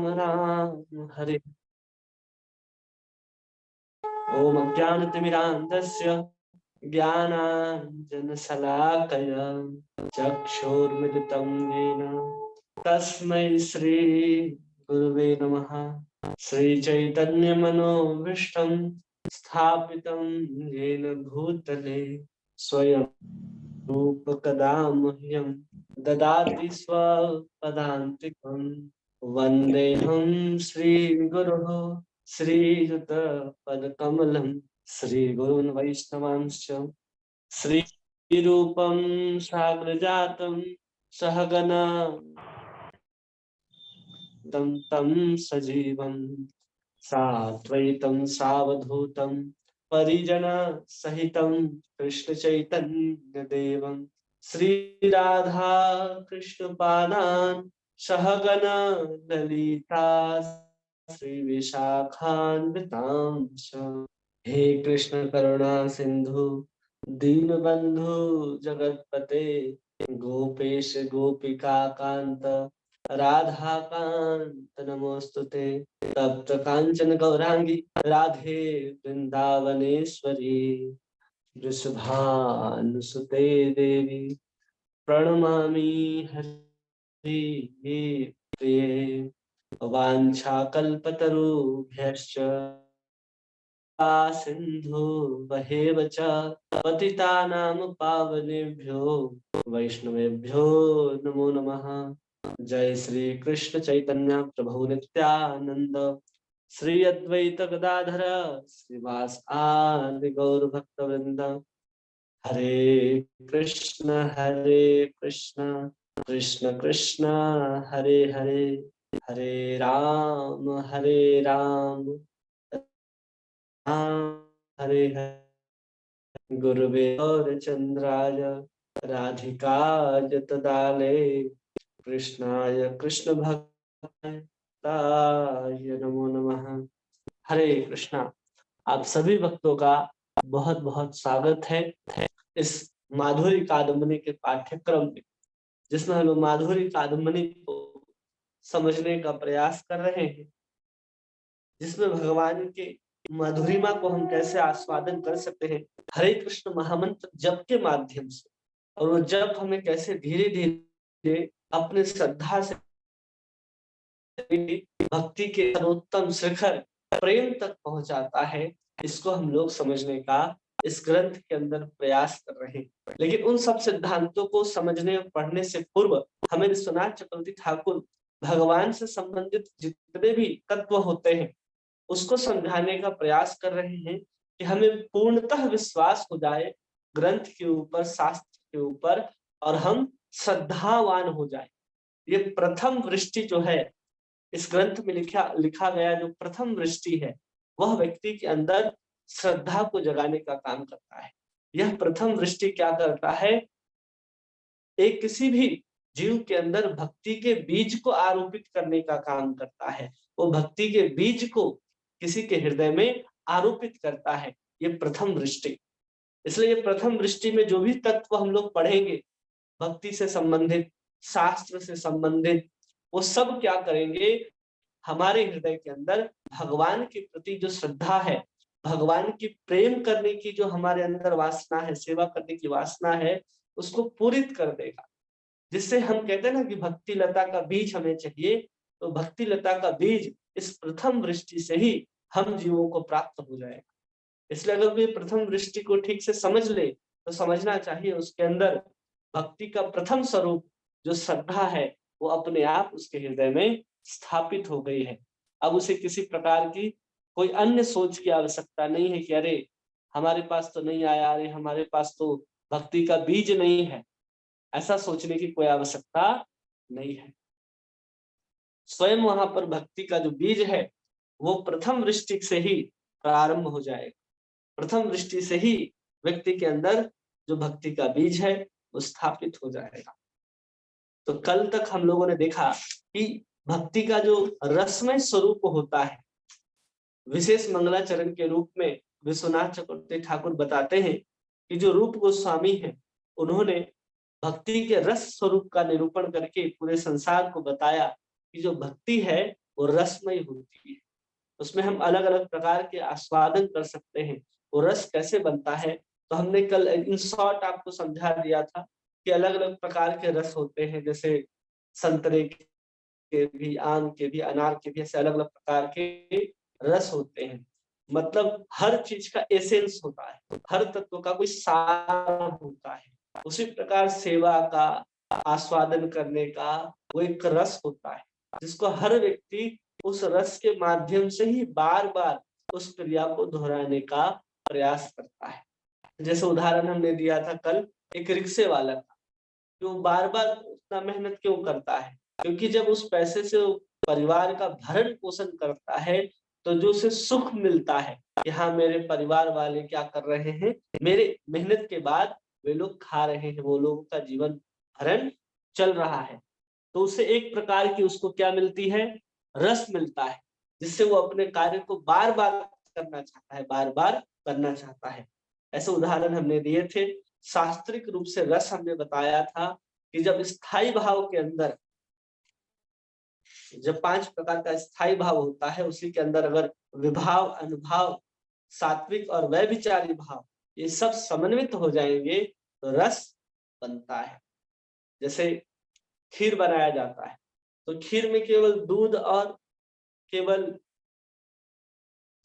राम हरे। ओम अज्ञानतिमिरान्धस्य ज्ञानाञ्जनशलाकया चक्षुर्मिलितं येन तस्मै श्री गुरुवे नमः। श्रीचैतन्यमनोभीष्टं स्थापितं येन भूतले स्वयं रूपकदा मह्यं ददाति स्वपदान्तिकं। वन्देऽहं श्रीगुरुः श्रीयुतपदकमलं श्रीगुरून् वैष्णवांश्च श्रीरूपं साग्रजातं सहगना तं सजीवं साद्वैतं सावधूतं परिजन सहितं कृष्ण चैतन्य देवं श्रीराधा कृष्ण पादान् सहगण ललिता श्री विशाखान्वितांश्च। हे कृष्ण करुणा सिंधु दीनबंधु जगतपते गोपेश गोपिका कांत राधा कांत नमोस्तुते। तप्त कांचन गौरांगी राधे वृंदावनेश्वरी वृषभानुसुते देवी प्रणमामि हरिप्रिये। वाञ्छाकल्पतरुभ्यश्च सिन्धु बहेव च पतितानां पावनेभ्यो वैष्णवेभ्यो नमो नमः। जय श्री कृष्ण चैतन्य प्रभु नित्यानंद श्री अद्वैत गदाधर श्रीवास आदि गौर भक्त वृंद। हरे कृष्ण कृष्ण कृष्ण हरे हरे हरे राम हरे हरे। गुरुवे गौरचंद्राय राधिकाय तदाले कृष्णाय कृष्ण भक्ताय नमो नमः। हरे कृष्णा। आप सभी भक्तों का बहुत बहुत स्वागत है इस माधुरी कादम्बनी के पाठ्यक्रम में, जिसमें हम लोग माधुरी कादम्बनी को समझने का प्रयास कर रहे हैं, जिसमें भगवान के मधुरिमा को हम कैसे आस्वादन कर सकते हैं हरे कृष्ण महामंत्र जप के माध्यम से, और वो जप हमें कैसे धीरे धीरे अपने श्रद्धा से भक्ति के सर्वोत्तम शिखर प्रेम तक पहुंचाता है। इसको हम लोग समझने का इस ग्रंथ के अंदर प्रयास कर रहे हैं। लेकिन उन सब सिद्धांतों को समझने और पढ़ने से पूर्व हमें विश्वनाथ चक्रवर्ती ठाकुर भगवान से संबंधित जितने भी तत्व होते हैं उसको समझाने का प्रयास कर रहे हैं कि हमें पूर्णतः विश्वास हो जाए ग्रंथ के ऊपर, शास्त्र के ऊपर, और हम श्रद्धावान हो जाए। ये प्रथम वृष्टि जो है इस ग्रंथ में लिखा गया जो प्रथम वृष्टि है वह व्यक्ति के अंदर श्रद्धा को जगाने का काम करता है। यह प्रथम वृष्टि क्या करता है, एक किसी भी जीव के अंदर भक्ति के बीज को आरोपित करने का काम करता है। वो भक्ति के बीज को किसी के हृदय में आरोपित करता है, ये प्रथम वृष्टि। इसलिए ये प्रथम वृष्टि में जो भी तत्व हम लोग पढ़ेंगे भक्ति से संबंधित, शास्त्र से संबंधित, वो सब क्या करेंगे, हमारे हृदय के अंदर भगवान के प्रति जो श्रद्धा है, भगवान की प्रेम करने की जो हमारे अंदर वासना है, सेवा करने की वासना है, उसको पूरित कर देगा। जिससे हम कहते हैं ना कि भक्ति लता का बीज हमें चाहिए, तो भक्ति लता का बीज इस प्रथम वृष्टि से ही हम जीवों को प्राप्त हो जाएगा। इसलिए अगर कोई प्रथम वृष्टि को ठीक से समझ ले तो समझना चाहिए उसके अंदर भक्ति का प्रथम स्वरूप जो श्रद्धा है वो अपने आप उसके हृदय में स्थापित हो गई है। अब उसे किसी प्रकार की कोई अन्य सोच की आवश्यकता नहीं है कि अरे हमारे पास तो नहीं आया, अरे हमारे पास तो भक्ति का बीज नहीं है, ऐसा सोचने की कोई आवश्यकता नहीं है। स्वयं वहां पर भक्ति का जो बीज है वो प्रथम वृष्टि से ही प्रारंभ हो जाएगा। प्रथम वृष्टि से ही व्यक्ति के अंदर जो भक्ति का बीज है वो स्थापित हो जाएगा। तो कल तक हम लोगों ने देखा कि भक्ति का जो रसमय स्वरूप होता है, विशेष मंगलाचरण के रूप में विश्वनाथ चक्रवर्ती ठाकुर बताते हैं कि जो रूप गोस्वामी है उन्होंने भक्ति के रस स्वरूप का निरूपण करके पूरे संसार को बताया कि जो भक्ति है वो रसमयी होती है। उसमें हम अलग अलग प्रकार के आस्वादन कर सकते हैं। वो रस कैसे बनता है, तो हमने कल इन शॉर्ट आपको समझा दिया था कि अलग अलग प्रकार के रस होते हैं, जैसे संतरे के भी, आम के भी, अनार के भी, ऐसे अलग अलग प्रकार के रस होते हैं। मतलब हर चीज का एसेंस होता है, हर तत्व का कोई सार होता है। उसी प्रकार सेवा का, आस्वादन करने का वो एक रस होता है, जिसको हर व्यक्ति उस रस के माध्यम से ही बार बार उस क्रिया को दोहराने का प्रयास करता है। जैसे उदाहरण हमने दिया था कल एक रिक्शे वाला का, जो बार बार उतना मेहनत क्यों करता है, क्योंकि जब उस पैसे से वो परिवार का भरण पोषण करता है, तो जो उसे सुख मिलता है कि हाँ मेरे परिवार वाले क्या कर रहे हैं, मेरे मेहनत के बाद वे लोग खा रहे हैं, वो लोगों का जीवन भरण चल रहा है, तो उसे एक प्रकार की उसको क्या मिलती है, रस मिलता है, जिससे वो अपने कार्य को बार बार करना चाहता है, बार बार करना चाहता है। ऐसे उदाहरण हमने दिए थे। शास्त्रिक रूप से रस हमने बताया था कि जब स्थायी भाव के अंदर, जब 5 प्रकार का स्थायी भाव होता है, उसी के अंदर अगर विभाव, अनुभाव, सात्विक और व्यभिचारी भाव ये सब समन्वित हो जाएंगे तो रस बनता है। जैसे खीर बनाया जाता है, तो खीर में केवल दूध और केवल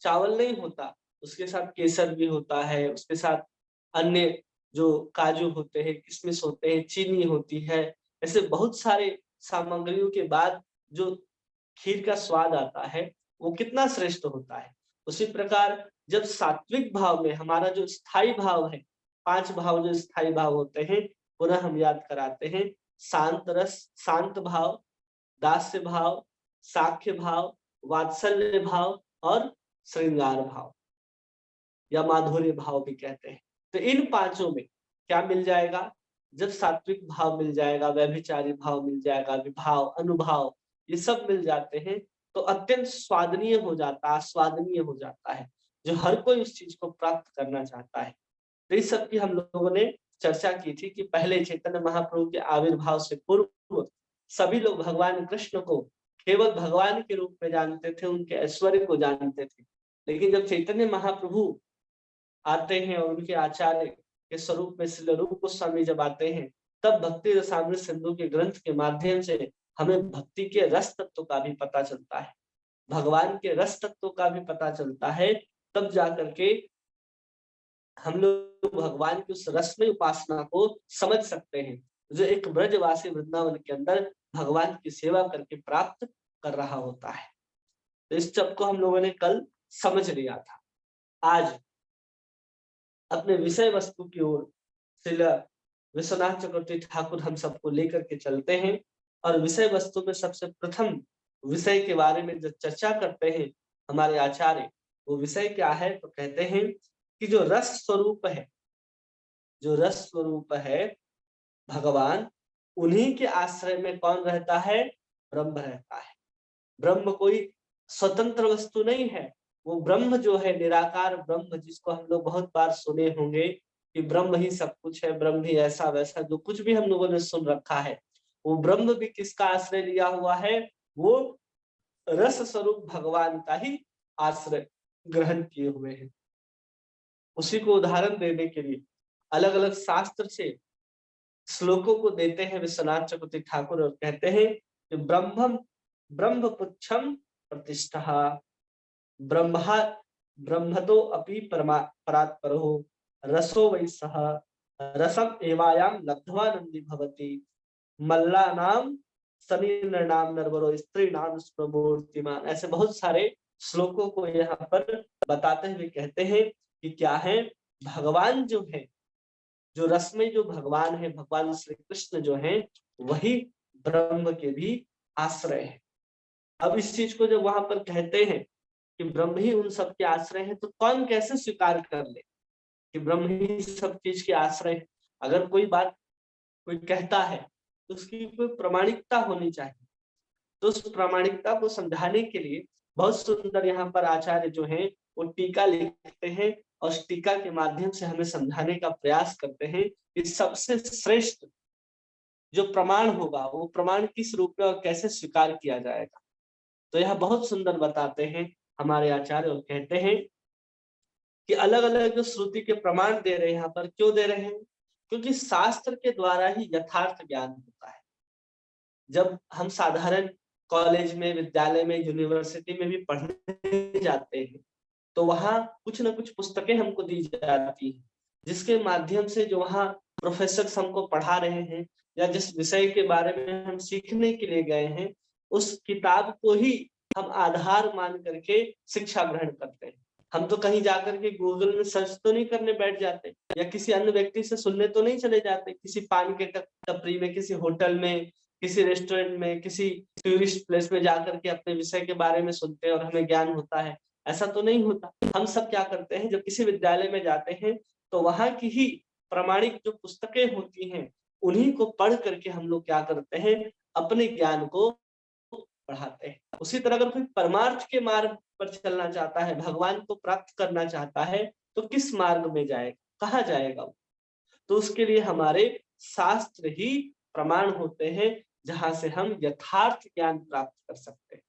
चावल नहीं होता, उसके साथ केसर भी होता है, उसके साथ अन्य जो काजू होते हैं, किशमिश होते हैं, चीनी होती है, ऐसे बहुत सारे सामग्रियों के बाद जो खीर का स्वाद आता है, वो कितना श्रेष्ठ होता है। उसी प्रकार जब सात्विक भाव में हमारा जो स्थायी भाव है, 5 भाव जो स्थायी भाव होते हैं, पुनः हम याद कराते हैं, शांत रस, शांत भाव, दास्य भाव, साख्य भाव, वात्सल्य भाव और श्रृंगार भाव या माधुर्य भाव भी कहते हैं। तो इन पांचों में क्या मिल जाएगा, जब सात्विक भाव मिल जाएगा, व्यभिचारी भाव मिल जाएगा, विभाव, अनुभाव ये सब मिल जाते हैं, तो अत्यंत स्वादनीय हो जाता है, आस्वादनीय हो जाता है, जो हर कोई उस चीज को प्राप्त करना चाहता है। तो इस सब की हम लोगों ने चर्चा की थी कि पहले चैतन्य महाप्रभु के आविर्भाव से पूर्व सभी लोग भगवान कृष्ण को केवल भगवान के रूप में जानते थे, उनके ऐश्वर्य को जानते थे। लेकिन जब चैतन्य महाप्रभु आते हैं और उनके आचार्य के स्वरूप में श्रील रूप गोस्वामी जब आते हैं, तब भक्ति रसामृत सिंधु के ग्रंथ के माध्यम से हमें भक्ति के रस तत्व का भी पता चलता है, भगवान के रस तत्व का भी पता चलता है। तब जाकर के हम लोग भगवान की उस रसमय उपासना को समझ सकते हैं, जो एक ब्रजवासी वृंदावन के अंदर भगवान की सेवा करके प्राप्त कर रहा होता है। तो इस सब को हम लोगों ने कल समझ लिया था। आज अपने विषय वस्तु की ओर श्रील विश्वनाथ चक्रवर्ती ठाकुर हम सबको लेकर के चलते हैं, और विषय वस्तु में सबसे प्रथम विषय के बारे में जो चर्चा करते हैं हमारे आचार्य, वो विषय क्या है, तो कहते हैं कि जो रस स्वरूप है, जो रस स्वरूप है भगवान, उन्हीं के आश्रय में कौन रहता है, ब्रह्म रहता है। ब्रह्म कोई स्वतंत्र वस्तु नहीं है, वो ब्रह्म जो है निराकार ब्रह्म, जिसको हम लोग बहुत बार सुने होंगे कि ब्रह्म ही सब कुछ है, ब्रह्म ही ऐसा वैसा जो कुछ भी हम लोगों ने सुन रखा है, वो ब्रह्म भी किसका आश्रय लिया हुआ है, वो रस स्वरूप भगवान का ही आश्रय ग्रहण किए हुए हैं। उसी को उदाहरण देने के लिए अलग अलग शास्त्र से श्लोकों को देते हैं विश्वनाथ चक्रवर्ती ठाकुर, और कहते हैं कि ब्रह्मम ब्रह्मपुच्छम प्रतिष्ठा, ब्रह्मा ब्रह्मतो अपि परात्परो रसो वै सह रसम एवायाम लब्ध्वानंदी भवति मल्लानाम सनीरनाम नरवरो स्त्रीणाम स्प्रमूर्तिमान। ऐसे बहुत सारे श्लोकों को यहाँ पर बताते हुए कहते हैं कि क्या है, भगवान जो है, जो रसमय जो भगवान है, भगवान श्री कृष्ण जो है, वही ब्रह्म के भी आश्रय है। अब इस चीज को जब वहां पर कहते हैं कि ब्रह्म ही उन सब के आश्रय है, तो कौन कैसे स्वीकार कर ले कि ब्रह्म ही सब चीज के आश्रय है। अगर कोई बात कोई कहता है तो उसकी कोई प्रामाणिकता होनी चाहिए। तो उस प्रामाणिकता को समझाने के लिए बहुत सुंदर यहाँ पर आचार्य जो हैं वो टीका लिखते हैं, और उस टीका के माध्यम से हमें समझाने का प्रयास करते हैं कि सबसे श्रेष्ठ जो प्रमाण होगा वो प्रमाण किस रूप में और कैसे स्वीकार किया जाएगा। तो यह बहुत सुंदर बताते हैं हमारे आचार्य और कहते हैं कि अलग-अलग जो श्रुति के प्रमाण दे रहे हैं यहाँ पर, क्यों दे रहे हैं? क्योंकि शास्त्र के द्वारा ही यथार्थ ज्ञान होता है। जब हम साधारण कॉलेज में, विद्यालय में, यूनिवर्सिटी में भी पढ़ने जाते हैं, तो वहाँ कुछ न कुछ पुस्तकें हमको दी जाती हैं, जिसके माध्यम से जो वहाँ प्रोफेसर्स हमको पढ़ा रहे हैं या जिस विषय के बारे में हम सीखने के लिए गए हैं, उस किताब को ही हम आधार मान करके शिक्षा ग्रहण करते हैं। हम तो कहीं जाकर के गूगल में सर्च तो नहीं करने बैठ जाते या किसी अन्य व्यक्ति से सुनने तो नहीं चले जाते, किसी पान के टपरी में, किसी होटल में, किसी रेस्टोरेंट में, किसी टूरिस्ट प्लेस में जाकर के अपने विषय के बारे में सुनते हैं और हमें ज्ञान होता है। ऐसा तो नहीं होता। हम सब क्या करते हैं, जब किसी विद्यालय में जाते हैं तो वहाँ की ही प्रामाणिक जो पुस्तकें होती हैं, उन्हीं को पढ़ करके हम लोग क्या करते हैं, अपने ज्ञान को बढ़ाते हैं। उसी तरह अगर कोई परमार्थ के मार्ग पर चलना चाहता है, भगवान को प्राप्त करना चाहता है, तो किस मार्ग में जाएगा, कहाँ जाएगा वो? तो उसके लिए हमारे शास्त्र ही प्रमाण होते हैं, जहाँ से हम यथार्थ ज्ञान प्राप्त कर सकते हैं।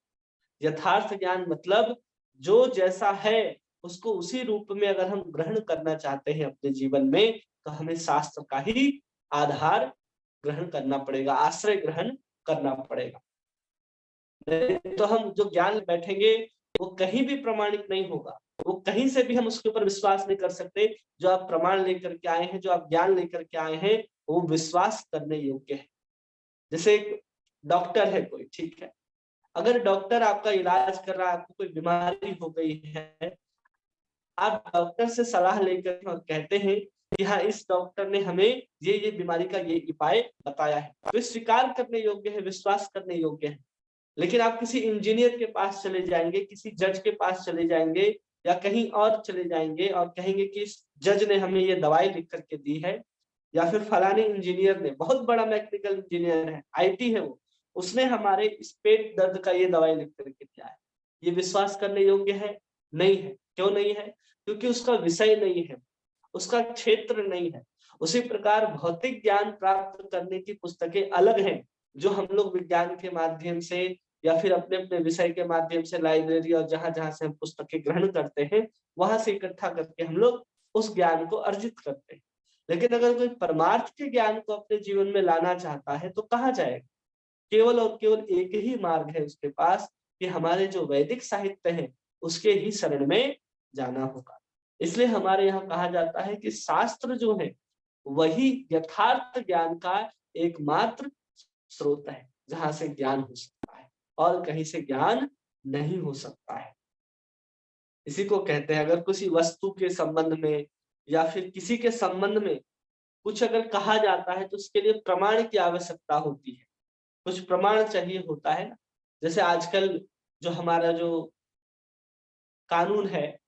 यथार्थ ज्ञान मतलब जो जैसा है उसको उसी रूप में अगर हम ग्रहण करना चाहते हैं अपने जीवन में, तो हमें शास्त्र का ही आधार ग्रहण करना पड़ेगा, आश्रय ग्रहण करना पड़ेगा। नहीं तो हम जो ज्ञान बैठेंगे वो कहीं भी प्रमाणित नहीं होगा, वो कहीं से भी हम उसके ऊपर विश्वास नहीं कर सकते। जो आप प्रमाण लेकर के आए हैं, जो आप ज्ञान लेकर के आए हैं, वो विश्वास करने योग्य है। जैसे एक डॉक्टर है कोई, ठीक है, अगर डॉक्टर आपका इलाज कर रहा है, आपको कोई बीमारी हो गई है, आप डॉक्टर से सलाह लेकर और कहते हैं कि हाँ, इस डॉक्टर ने हमें ये बीमारी का ये उपाय बताया है, तो स्वीकार करने योग्य है, विश्वास करने योग्य है। लेकिन आप किसी इंजीनियर के पास चले जाएंगे, किसी जज के पास चले जाएंगे या कहीं और चले जाएंगे और कहेंगे कि इस जज ने हमें ये दवाई लिख करके दी है, या फिर फलाने इंजीनियर ने, बहुत बड़ा मैकेनिकल इंजीनियर है, आईटी है वो, उसने हमारे इस पेट दर्द का ये दवाई लिख करके दिया है। ये विश्वास करने योग्य है? नहीं है। क्यों नहीं है? क्योंकि उसका विषय नहीं है, उसका क्षेत्र नहीं है। उसी प्रकार भौतिक ज्ञान प्राप्त करने की पुस्तकें अलग हैं, जो हम लोग विज्ञान के माध्यम से या फिर अपने-अपने विषय के माध्यम से लाइब्रेरी और जहाँ-जहाँ से हम पुस्तकें ग्रहण करते हैं, वहाँ से इकट्ठा करके हम लोग उस ज्ञान को अर्जित करते हैं। लेकिन अगर कोई परमार्थ के ज्ञान को अपने जीवन में लाना चाहता है, तो कहाँ जाएगा? केवल और केवल एक ही मार्ग है उसके पास कि हमारे जो वैदिक साहित्य है, उसके ही शरण में जाना होगा। इसलिए हमारे यहाँ कहा जाता है कि शास्त्र जो है, वही यथार्थ ज्ञान का एकमात्र स्रोत है, जहाँ से ज्ञान हो सकता है और कहीं से ज्ञान नहीं हो सकता है। इसी को कहते हैं, अगर किसी वस्तु के संबंध में या फिर किसी के संबंध में कुछ अगर कहा जाता है, तो उसके लिए प्रमाण की आवश्यकता होती है। कुछ प्रमाण चाहिए होता है ना। जैसे आजकल जो हमारा जो कानून है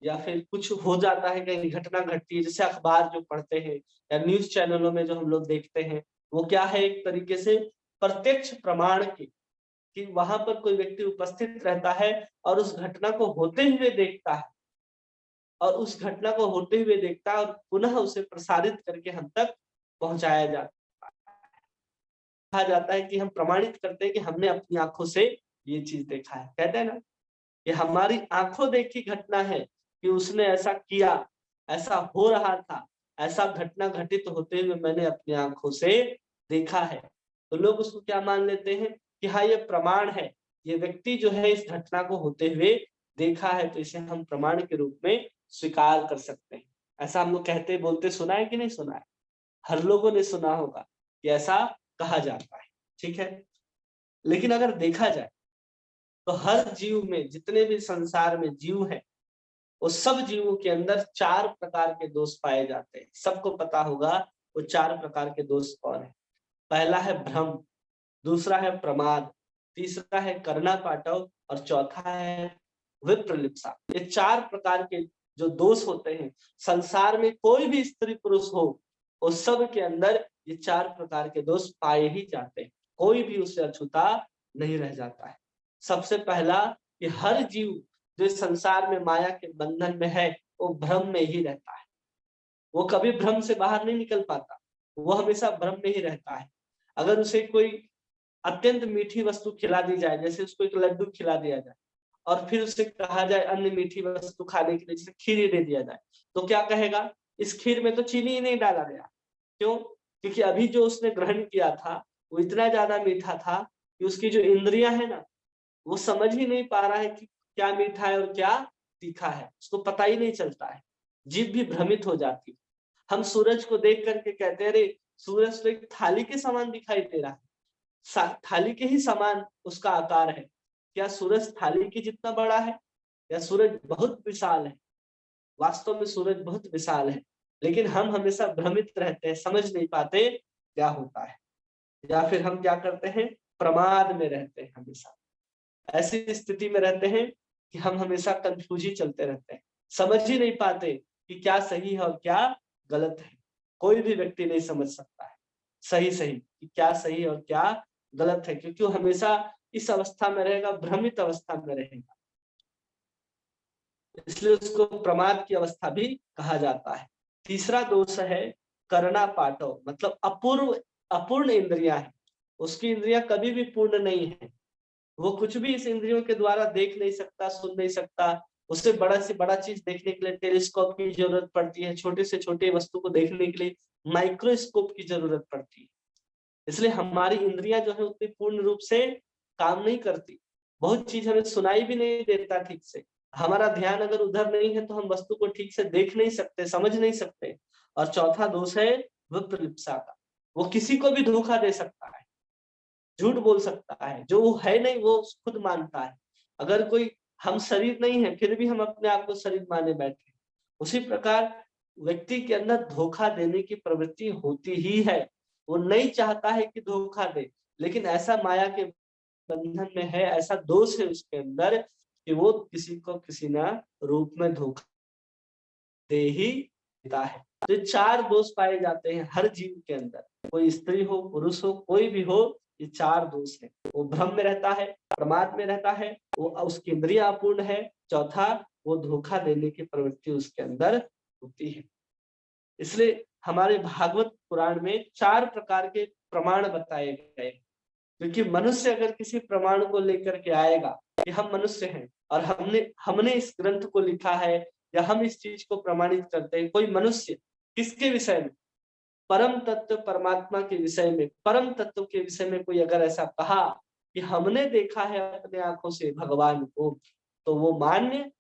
या फिर कुछ हो जाता है, कहीं घटना घटती है, जैसे अखबार जो पढ़ते हैं या न्यूज़ चैनलों में जो हम लोग देखते हैं, वो क्या है, एक तरीके से प्रत्यक्ष प्रमाण की, कि वहाँ पर कोई व्यक्ति उपस्थित रहता है और उस घटना को होते हुए देखता है और उस घटना को होते हुए देखता है और पुनः उसे प्रसारित करके हम तक पहुँचाया जाता है। कहा जाता है कि हम प्रमाणित करते हैं कि हमने अपनी आँखों से ये चीज़ देखा है। कहते हैं ना, कि हमारी आँखों देखी घटना है कि उसने ऐसा किया, ऐसा हो रहा था, ऐसा घटना घटित होते हुए मैंने अपनी आँखों से देखा है। तो लोग उसको क्या मान लेते हैं कि हाँ, ये प्रमाण है, ये व्यक्ति जो है इस घटना को होते हुए देखा है, तो इसे हम प्रमाण के रूप में स्वीकार कर सकते हैं। ऐसा हम लोग कहते बोलते सुना है कि नहीं सुना है? हर लोगों ने सुना होगा कि ऐसा कहा जाता है, ठीक है? लेकिन अगर देखा जाए तो हर जीव में, जितने भी संसार में जीव हैं, वो सब जीवों के अंदर 4 प्रकार के दोष पाए जाते हैं। सबको पता होगा वो 4 प्रकार के दोष कौन है। पहला है भ्रम, दूसरा है प्रमाद, तीसरा है कर्णापाटव और चौथा है विप्रलिप्सा। ये 4 प्रकार के जो दोष होते हैं, संसार में कोई भी स्त्री पुरुष हो, वो सब के अंदर ये 4 प्रकार के दोष पाए ही जाते हैं। कोई भी उससे अछूता नहीं रह जाता है। सबसे पहला कि हर जीव जो इस संसार में माया के बंधन में है, वो भ्रम में ही रहता है। वो कभी भ्रम से बाहर नहीं निकल पाता, वो हमेशा भ्रम में ही रहता है। अगर उसे कोई अत्यंत मीठी वस्तु खिला दी जाए, जैसे उसको एक लड्डू खिला दिया जाए और फिर उसे कहा जाए अन्य मीठी वस्तु खाने के लिए, जैसे खीर ही दे दिया जाए, तो क्या कहेगा, इस खीर में तो चीनी ही नहीं डाला गया। क्यों? क्योंकि अभी जो उसने ग्रहण किया था वो इतना ज्यादा मीठा था कि उसकी जो इंद्रियां है ना, वो समझ ही नहीं पा रहा है कि क्या मीठा है और क्या तीखा है, उसको पता ही नहीं चलता है, जीभ भी भ्रमित हो जाती है। हम सूरज को देख करके कहते हैं, अरे सूरज तो एक थाली के समान दिखाई दे रहा है, थाली के ही समान उसका आकार है। क्या सूरज थाली के जितना बड़ा है? या सूरज बहुत विशाल है? वास्तव में सूरज बहुत विशाल है, लेकिन हम हमेशा भ्रमित रहते हैं, समझ नहीं पाते क्या होता है, या फिर हम क्या करते हैं, प्रमाद में रहते हैं, हमेशा ऐसी स्थिति में रहते हैं कि हम हमेशा कंफ्यूज ही चलते रहते हैं, समझ ही नहीं पाते कि क्या सही है और क्या गलत है। कोई भी व्यक्ति नहीं समझ सकता है सही सही कि क्या सही और क्या गलत है, क्योंकि वो हमेशा इस अवस्था में रहेगा, भ्रमित अवस्था में रहेगा, इसलिए उसको प्रमाद की अवस्था भी कहा जाता है। तीसरा दोष है करना पाठो, मतलब अपूर्ण इंद्रियां है, उसकी इंद्रियां कभी भी पूर्ण नहीं है, वो कुछ भी इस इंद्रियों के द्वारा देख नहीं सकता, सुन नहीं सकता। उसे बड़ा से बड़ा चीज देखने के लिए टेलीस्कोप की जरूरत पड़ती है, छोटे से छोटे वस्तु को देखने के लिए माइक्रोस्कोप की जरूरत पड़ती है। इसलिए हमारी इंद्रियां जो है उतनी पूर्ण रूप से काम नहीं करती, बहुत चीज हमें सुनाई भी नहीं देता ठीक से, हमारा ध्यान अगर उधर नहीं है तो हम वस्तु को ठीक से देख नहीं सकते, समझ नहीं सकते। और चौथा दोष है विप्रलिप्सा का, वो किसी को भी धोखा दे सकता है, झूठ बोल सकता है, जो वो है नहीं वो खुद मानता है। अगर कोई, हम शरीर नहीं है फिर भी हम अपने आप को शरीर माने बैठे, उसी प्रकार व्यक्ति के अंदर धोखा देने की प्रवृत्ति होती ही है। वो नहीं चाहता है कि धोखा दे, लेकिन ऐसा माया के बंधन में है, ऐसा दोष है उसके अंदर कि वो किसी को किसी ना रूप में धोखा दे ही देता है। तो ये चार दोष पाए जाते हैं हर जीव के अंदर, कोई स्त्री हो पुरुष हो कोई भी हो, ये चार दोष है। वो भ्रम में रहता है, प्रमाद में रहता है, वो उसकी इंद्रियां अपूर्ण है, चौथा वो धोखा देने की प्रवृत्ति उसके अंदर होती है। इसलिए हमारे भागवत पुराण में चार प्रकार के प्रमाण बताए गए, क्योंकि मनुष्य अगर किसी प्रमाण को लेकर के आएगा कि हम मनुष्य हैं और हमने हमने इस ग्रंथ को लिखा है या हम इस चीज को प्रमाणित करते हैं, कोई मनुष्य किसके विषय में, परम तत्व परमात्मा के विषय में, परम तत्व के विषय में कोई अगर ऐसा कहा कि हमने देखा है अपने आंखों से भगवान को, तो वो मान्य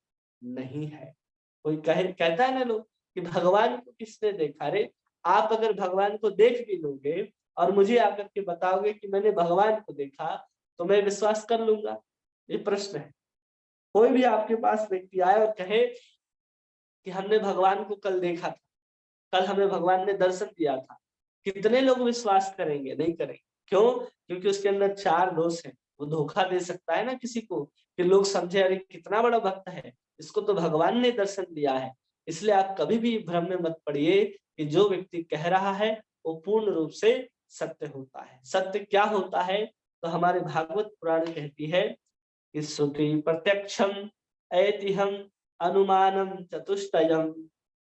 नहीं है। कोई कहता है ना लोग कि भगवान को किसने देखा, रे आप अगर भगवान को देख भी लोगे और मुझे आकर के बताओगे कि मैंने भगवान को देखा, तो मैं विश्वास कर लूंगा? ये प्रश्न है। कोई भी आपके पास व्यक्ति आए और कहे कि हमने भगवान को कल देखा था, कल हमें भगवान ने दर्शन दिया था, कितने लोग विश्वास करेंगे? नहीं करेंगे। क्यों? क्योंकि उसके अंदर चार दोष है। वो धोखा दे सकता है ना किसी को कि लोग समझे अरे कितना बड़ा भक्त है, इसको तो भगवान ने दर्शन दिया है। इसलिए आप कभी भी भ्रम में मत पड़िए कि जो व्यक्ति कह रहा है वो पूर्ण रूप से सत्य होता है। सत्य क्या होता है? तो हमारे भागवत पुराण कहती है कि श्रुति प्रत्यक्षम ऐतिह्यम अनुमानम चतुष्टयम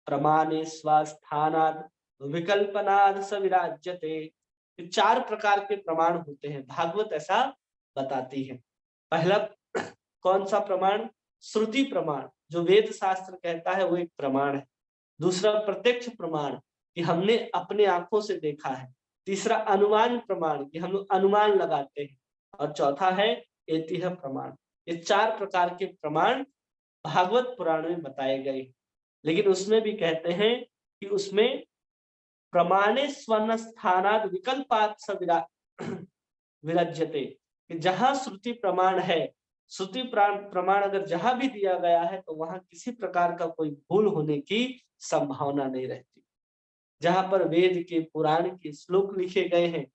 प्रमाणे स्वस्थानाद विकल्पनाद स विराज्यते। ये चार प्रकार के प्रमाण होते हैं, भागवत ऐसा बताती है। पहला कौन सा प्रमाण? श्रुति प्रमाण, जो वेद शास्त्र कहता है वो एक प्रमाण है। दूसरा प्रत्यक्ष प्रमाण कि हमने अपने आंखों से देखा है। तीसरा अनुमान प्रमाण कि हम लोग अनुमान लगाते हैं। और चौथा है ऐतिह्य प्रमाण। ये चार प्रकार के प्रमाण भागवत पुराण में बताए गए, लेकिन उसमें भी कहते हैं कि उसमें प्रमाणे स्वर्ण स्थानाद विकल्पात स विराज्यते, कि जहां श्रुति प्रमाण है, श्रुति प्रमाण अगर जहां भी दिया गया है तो वहां किसी प्रकार का कोई भूल होने की संभावना नहीं रहती। जहां पर वेद के पुराण के श्लोक लिखे गए हैं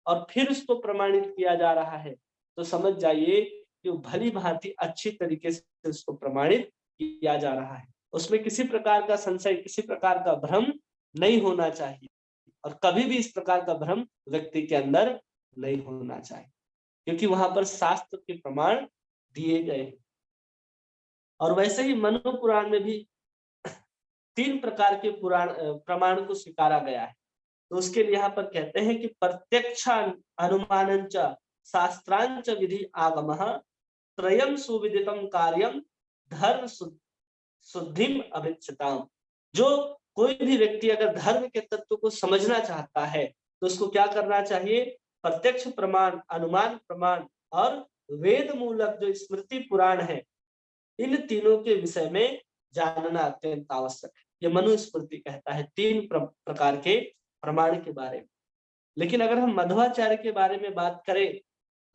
और फिर उसको प्रमाणित किया जा रहा है, तो समझ जाइए कि वो भली भांति अच्छी तरीके से उसको प्रमाणित किया जा रहा है। उसमें किसी प्रकार का संशय, किसी प्रकार का भ्रम नहीं होना चाहिए, और कभी भी इस प्रकार का भ्रम व्यक्ति के अंदर नहीं होना चाहिए, क्योंकि वहां पर शास्त्र के प्रमाण दिए गए। और वैसे ही मनु पुराण में भी तीन प्रकार के प्रमाण को स्वीकारा गया है। तो उसके लिए यहाँ पर कहते हैं कि प्रत्यक्ष अनुमानंच शास्त्रांच विधि आगमः त्रयं सुविदितं कार्यं धर्म शुद्धिम अभिक्षताम। जो कोई भी व्यक्ति अगर धर्म के तत्व को समझना चाहता है तो उसको क्या करना चाहिए? प्रत्यक्ष प्रमाण, अनुमान प्रमाण और वेद मूलक जो स्मृति पुराण है, इन तीनों के विषय में जानना अत्यंत आवश्यक है। ये मनुस्मृति कहता है तीन प्रकार के प्रमाण के बारे में। लेकिन अगर हम मध्वाचार्य के बारे में बात करें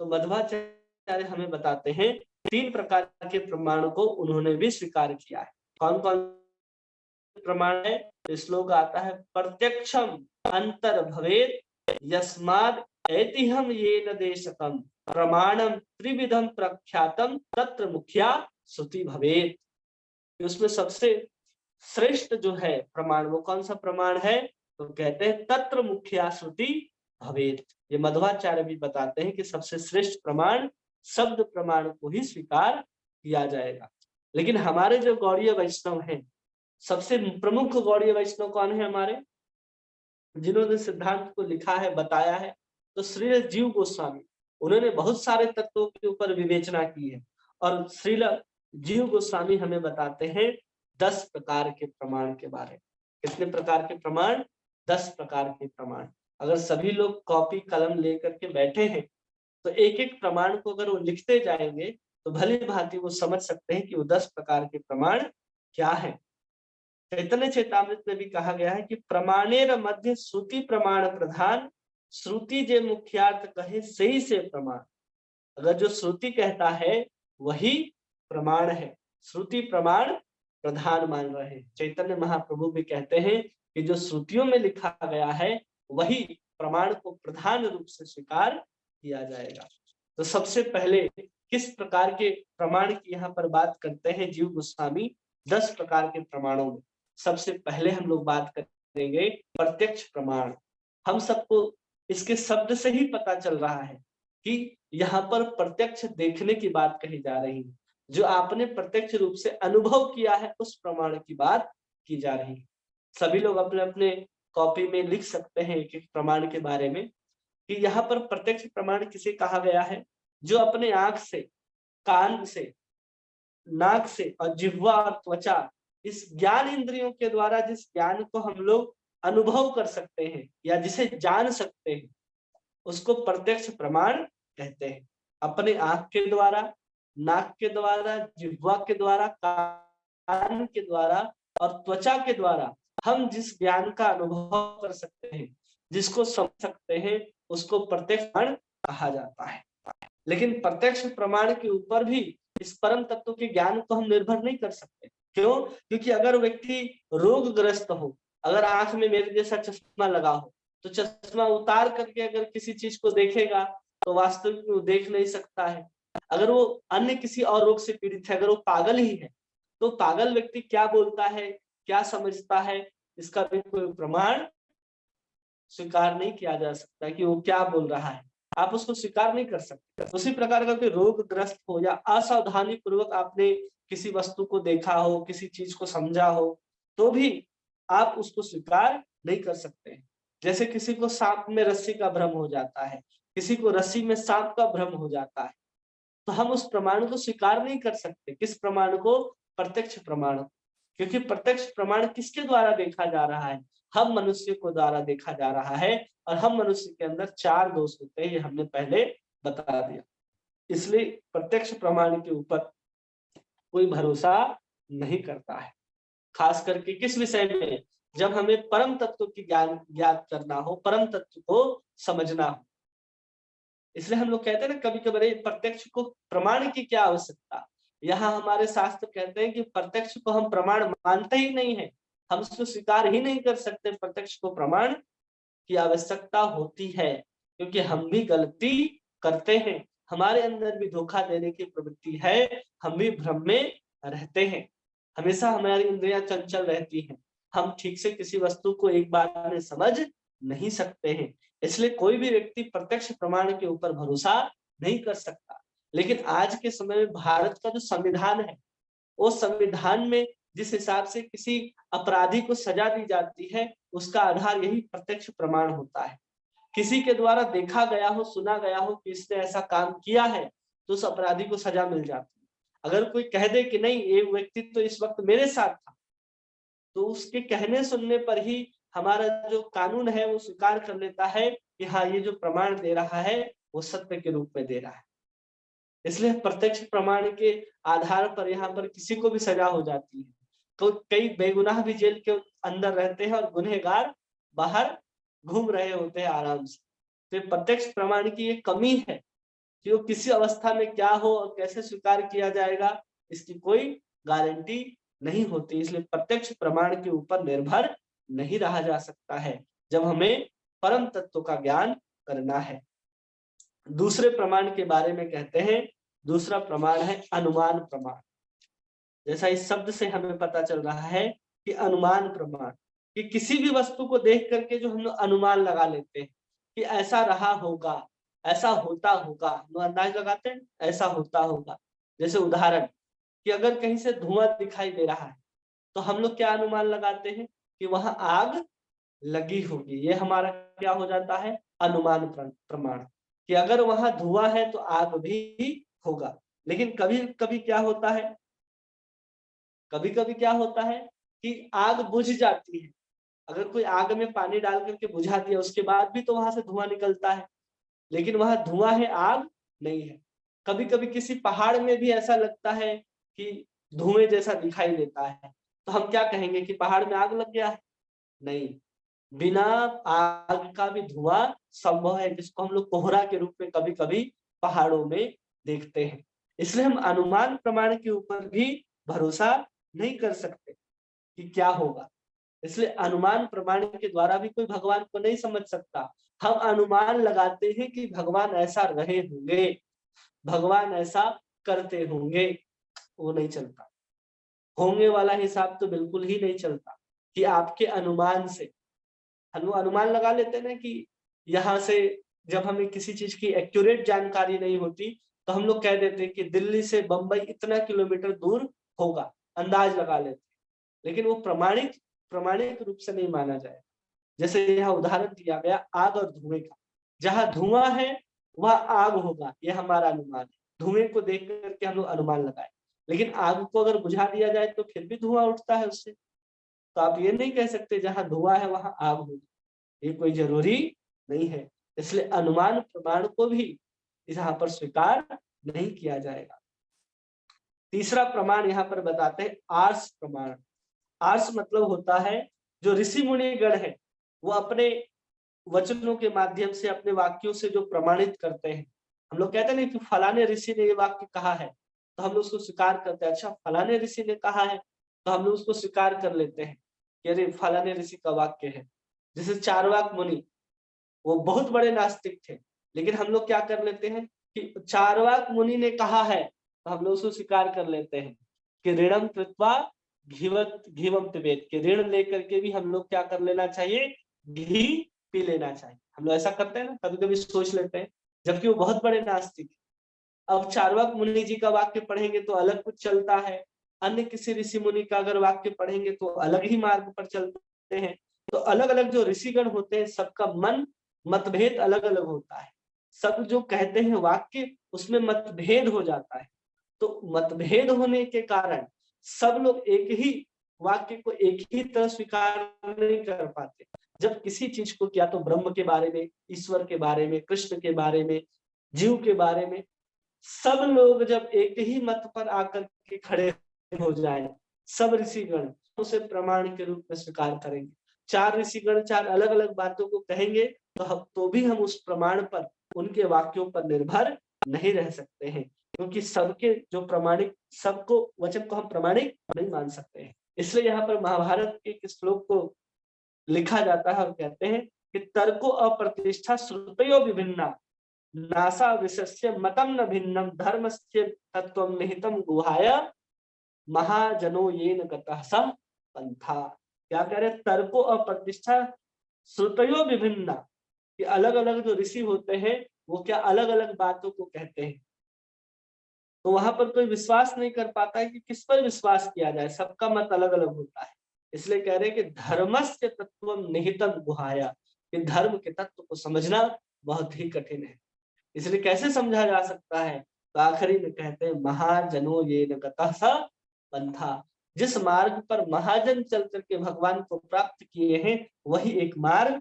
तो मध्वाचार्य हमें बताते हैं तीन प्रकार के प्रमाण को उन्होंने भी स्वीकार किया है। कौन कौन प्रमाण है? श्लोक आता है, प्रत्यक्षम अंतर भवेत यस्माद् ऐतिह्यम येन देशकम प्रमाणम त्रिविधम प्रख्यातम तत्र मुख्या श्रुति भवेत। उसमें सबसे श्रेष्ठ जो है प्रमाण वो कौन सा प्रमाण है? तो कहते हैं तत्र मुख्या श्रुति भवेत। ये मध्वाचार्य भी बताते हैं कि सबसे श्रेष्ठ प्रमाण शब्द प्रमाण को ही स्वीकार किया जाएगा। लेकिन हमारे जो गौड़ीय वैष्णव हैं, सबसे प्रमुख गौड़ीय वैष्णव कौन है हमारे, जिन्होंने सिद्धांत को लिखा है, बताया है? तो श्रील जीव गोस्वामी। उन्होंने बहुत सारे तत्वों के ऊपर विवेचना की है और श्रील जीव गोस्वामी हमें बताते हैं 10 प्रकार के प्रमाण के बारे में। कितने प्रकार के प्रमाण? 10 प्रकार के प्रमाण। अगर सभी लोग कॉपी कलम लेकर के बैठे हैं तो एक एक प्रमाण को अगर वो लिखते जाएंगे तो भली भांति वो समझ सकते हैं कि वो 10 प्रकार के प्रमाण क्या है। चैतन्य चैतामृत में भी कहा गया है कि प्रमाणेर मध्य श्रुति प्रमाण प्रधान, श्रुति जे मुख्यार्थ कहे सही से प्रमाण। अगर जो श्रुति कहता है वही प्रमाण है, श्रुति प्रमाण प्रधान मान रहे हैं। चैतन्य महाप्रभु भी कहते हैं कि जो श्रुतियों में लिखा गया है वही प्रमाण को प्रधान रूप से स्वीकार किया जाएगा। तो सबसे पहले किस प्रकार के प्रमाण की यहाँ पर बात करते हैं जीव गोस्वामी? 10 प्रकार के प्रमाणों में सबसे पहले हम लोग बात करेंगे प्रत्यक्ष प्रमाण। हम सबको इसके शब्द से ही पता चल रहा है कि यहाँ पर प्रत्यक्ष देखने की बात कही जा रही है। जो आपने प्रत्यक्ष रूप से अनुभव किया है उस प्रमाण की बात की जा रही है। सभी लोग अपने अपने कॉपी में लिख सकते हैं एक एक प्रमाण के बारे में कि यहाँ पर प्रत्यक्ष प्रमाण किसे कहा गया है? जो अपने आंख से, कान से, नाक से और जिह्वा और त्वचा, इस ज्ञान इंद्रियों के द्वारा जिस ज्ञान को हम लोग अनुभव कर सकते हैं या जिसे जान सकते हैं उसको प्रत्यक्ष प्रमाण कहते हैं। अपने आंख के द्वारा, नाक के द्वारा, जिह्वा के द्वारा, कान के द्वारा और त्वचा के द्वारा हम जिस ज्ञान का अनुभव कर सकते हैं, जिसको समझ सकते हैं, उसको प्रत्यक्ष प्रमाण कहा जाता है। लेकिन प्रत्यक्ष प्रमाण के ऊपर भी इस परम तत्व के ज्ञान को हम निर्भर नहीं कर सकते। क्यों? क्योंकि अगर व्यक्ति रोगग्रस्त हो, अगर आंख में मेरे जैसा चश्मा लगा हो तो चश्मा उतार करके अगर किसी चीज को देखेगा तो वास्तविक में वो देख नहीं सकता है। अगर वो अन्य किसी और रोग से पीड़ित है, अगर वो पागल ही है तो पागल व्यक्ति क्या बोलता है, क्या समझता है, इसका भी कोई प्रमाण स्वीकार नहीं किया जा सकता कि वो क्या बोल रहा है। आप उसको स्वीकार नहीं कर सकते। उसी प्रकार का कोई रोगग्रस्त हो या असावधानी पूर्वक आपने किसी वस्तु को देखा हो, किसी चीज को समझा हो, तो भी आप उसको स्वीकार नहीं कर सकते। जैसे किसी को सांप में रस्सी का भ्रम हो जाता है, किसी को रस्सी में सांप का भ्रम हो जाता है, तो हम उस प्रमाण को स्वीकार नहीं कर सकते। किस प्रमाण को? प्रत्यक्ष प्रमाण। क्योंकि प्रत्यक्ष प्रमाण किसके द्वारा देखा जा रहा है? हम मनुष्य को द्वारा देखा जा रहा है और हम मनुष्य के अंदर 4 दोष होते हैं, ये हमने पहले बता दिया। इसलिए प्रत्यक्ष प्रमाण के ऊपर कोई भरोसा नहीं करता है। खास करके किस विषय में? जब हमें परम तत्व की ज्ञान ज्ञात करना हो, परम तत्व को समझना हो। इसलिए हम लोग कहते हैं ना कभी कभी प्रत्यक्ष को प्रमाण की क्या आवश्यकता। यहाँ हमारे शास्त्र कहते हैं कि प्रत्यक्ष को हम प्रमाण मानते ही नहीं है, हम उसको स्वीकार ही नहीं कर सकते। प्रत्यक्ष को प्रमाण की आवश्यकता होती है क्योंकि हम भी गलती करते हैं, हमारे अंदर भी धोखा देने की प्रवृत्ति है, हम भी भ्रम में रहते हैं। हमेशा हमारी इंद्रियां चंचल रहती हैं, हम ठीक से किसी वस्तु को एक बार में समझ नहीं सकते हैं। इसलिए कोई भी व्यक्ति प्रत्यक्ष प्रमाण के ऊपर भरोसा नहीं कर सकता। लेकिन आज के समय में भारत का जो संविधान है, वो संविधान में जिस हिसाब से किसी अपराधी को सजा दी जाती है उसका आधार यही प्रत्यक्ष प्रमाण होता है किसी के द्वारा देखा गया हो, सुना गया हो कि इसने ऐसा काम किया है, तो उस अपराधी को सजा मिल जाती है। अगर कोई कह दे कि नहीं, ये व्यक्ति तो इस वक्त मेरे साथ था, तो उसके कहने सुनने पर ही हमारा जो कानून है वो स्वीकार कर लेता है कि हाँ, ये जो प्रमाण दे रहा है वो सत्य के रूप में दे रहा है। इसलिए प्रत्यक्ष प्रमाण के आधार पर यहाँ पर किसी को भी सजा हो जाती है। तो कई बेगुनाह भी जेल के अंदर रहते हैं और गुनहगार बाहर घूम रहे होते हैं आराम से। तो ये प्रत्यक्ष प्रमाण की ये कमी है कि वो किसी अवस्था में क्या हो और कैसे स्वीकार किया जाएगा, इसकी कोई गारंटी नहीं होती। इसलिए प्रत्यक्ष प्रमाण के ऊपर निर्भर नहीं रहा जा सकता है जब हमें परम तत्व का ज्ञान करना है। दूसरे प्रमाण के बारे में कहते हैं, दूसरा प्रमाण है अनुमान प्रमाण। जैसा इस शब्द से हमें पता चल रहा है कि अनुमान प्रमाण, कि किसी भी वस्तु को देख करके जो हम लोग अनुमान लगा लेते हैं कि ऐसा रहा होगा, ऐसा होता होगा, हम लोग अंदाज लगाते हैं ऐसा होता होगा। जैसे उदाहरण कि अगर कहीं से धुआं दिखाई दे रहा है तो हम लोग क्या अनुमान लगाते हैं कि वहां आग लगी होगी। ये हमारा क्या हो जाता है, अनुमान प्रमाण, कि अगर वहां धुआं है तो आग भी होगा। लेकिन कभी कभी क्या होता है, कभी कभी क्या होता है कि आग बुझ जाती है। अगर कोई आग में पानी डाल करके बुझा दिया, उसके बाद भी तो वहां से धुआं निकलता है, लेकिन वहां धुआं है, आग नहीं है। कभी कभी किसी पहाड़ में भी ऐसा लगता है कि धुएं जैसा दिखाई देता है, तो हम क्या कहेंगे कि पहाड़ में आग लग गया है? नहीं, बिना आग का भी धुआं संभव है, जिसको हम लोग कोहरा के रूप में कभी कभी पहाड़ों में देखते हैं। इसलिए हम अनुमान प्रमाण के ऊपर भी भरोसा नहीं कर सकते कि क्या होगा। इसलिए अनुमान प्रमाण के द्वारा भी कोई भगवान को नहीं समझ सकता। हम अनुमान लगाते हैं कि भगवान ऐसा रहे होंगे, भगवान ऐसा करते होंगे, वो नहीं चलता। होंगे वाला हिसाब तो बिल्कुल ही नहीं चलता कि आपके अनुमान से हम लोग अनुमान लगा लेते हैं ना कि यहाँ से, जब हमें किसी चीज की एक्यूरेट जानकारी नहीं होती तो हम लोग कह देते हैं कि दिल्ली से बंबई इतना किलोमीटर दूर होगा, अंदाज लगा लेते हैं। लेकिन वो प्रमाणित प्रमाणिक रूप से नहीं माना जाए। जैसे यहाँ उदाहरण दिया गया आग और धुएं का, जहां धुआं है वह आग होगा, ये हमारा अनुमान है। धुएं को देख करके हम लोग अनुमान लगाए, लेकिन आग को अगर बुझा दिया जाए तो फिर भी धुआं उठता है उससे। तो आप ये नहीं कह सकते जहां धुआं है वहां आग होगी, ये कोई जरूरी नहीं है। इसलिए अनुमान प्रमाण को भी यहाँ पर स्वीकार नहीं किया जाएगा। तीसरा प्रमाण यहाँ पर बताते हैं आर्ष प्रमाण। आर्ष मतलब होता है जो ऋषि मुनि गण है वो अपने वचनों के माध्यम से, अपने वाक्यों से जो प्रमाणित करते हैं। हम लोग कहते हैं कि फलाने ऋषि ने ये वाक्य कहा है, तो हम लोग उसको स्वीकार करते हैं। अच्छा, फलाने ऋषि ने कहा है, तो हम लोग उसको स्वीकार कर लेते हैं कि अरे फलाने ऋषि का वाक्य है। जैसे चारवाक मुनि, वो बहुत बड़े नास्तिक थे, लेकिन हम लोग क्या कर लेते हैं कि चारवाक मुनि ने कहा है, तो हम लोग उसको स्वीकार कर लेते हैं कि ऋणम कृत्वा घीवम पिबेत, के ऋण लेकर के भी हम लोग क्या कर लेना चाहिए, घी पी लेना चाहिए। हम लोग ऐसा करते हैं ना, कभी कभी सोच लेते हैं, जबकि वो बहुत बड़े नास्तिक। अब चारवाक मुनि जी का वाक्य पढ़ेंगे तो अलग कुछ चलता है, अन्य किसी ऋषि मुनि का अगर वाक्य पढ़ेंगे तो अलग ही मार्ग पर चलते हैं। तो अलग अलग जो ऋषिगण होते हैं सबका मन मतभेद अलग अलग होता है। सब जो कहते हैं वाक्य उसमें मतभेद हो जाता है। तो मतभेद होने के कारण सब लोग एक ही वाक्य को एक ही तरह स्वीकार नहीं कर पाते। जब किसी चीज को या तो ब्रह्म के बारे में, ईश्वर के बारे में, कृष्ण के बारे में, जीव के बारे में सब लोग जब एक ही मत पर आकर के खड़े हो जाएं, सब ऋषिगण उसे प्रमाण के रूप में स्वीकार करेंगे। चार ऋषिगण चार अलग अलग बातों को कहेंगे तो भी हम उस प्रमाण पर, उनके वाक्यों पर निर्भर नहीं रह सकते हैं, क्योंकि सबके जो प्रमाणिक, सबको वचन को हम प्रमाणिक नहीं मान सकते हैं। इसलिए यहाँ पर महाभारत के एक श्लोक को लिखा जाता है और कहते हैं कि तर्को अप्रतिष्ठा श्रुतयो विभिन्ना नासा विशस्य मतम न भिन्नम धर्मस्य तत्वम निहितम गुहाय महाजनो येन गतः स पंथा। क्या कह रहे, तर्को अप्रतिष्ठा श्रुतयो विभिन्ना, कि अलग अलग जो ऋषि होते हैं वो क्या अलग अलग बातों को कहते हैं, तो वहां पर कोई विश्वास नहीं कर पाता है कि किस पर विश्वास किया जाए, सबका मत अलग अलग होता है। इसलिए कह रहे हैं कि धर्मस्य तत्वम निहितम गुहाया, कि धर्म के तत्व को समझना बहुत ही कठिन है। इसलिए कैसे समझा जा सकता है? तो आखिरी में कहते हैं महाजनो ये न गतः स पंथा। जिस मार्ग पर महाजन चल करके भगवान को प्राप्त किए हैं वही एक मार्ग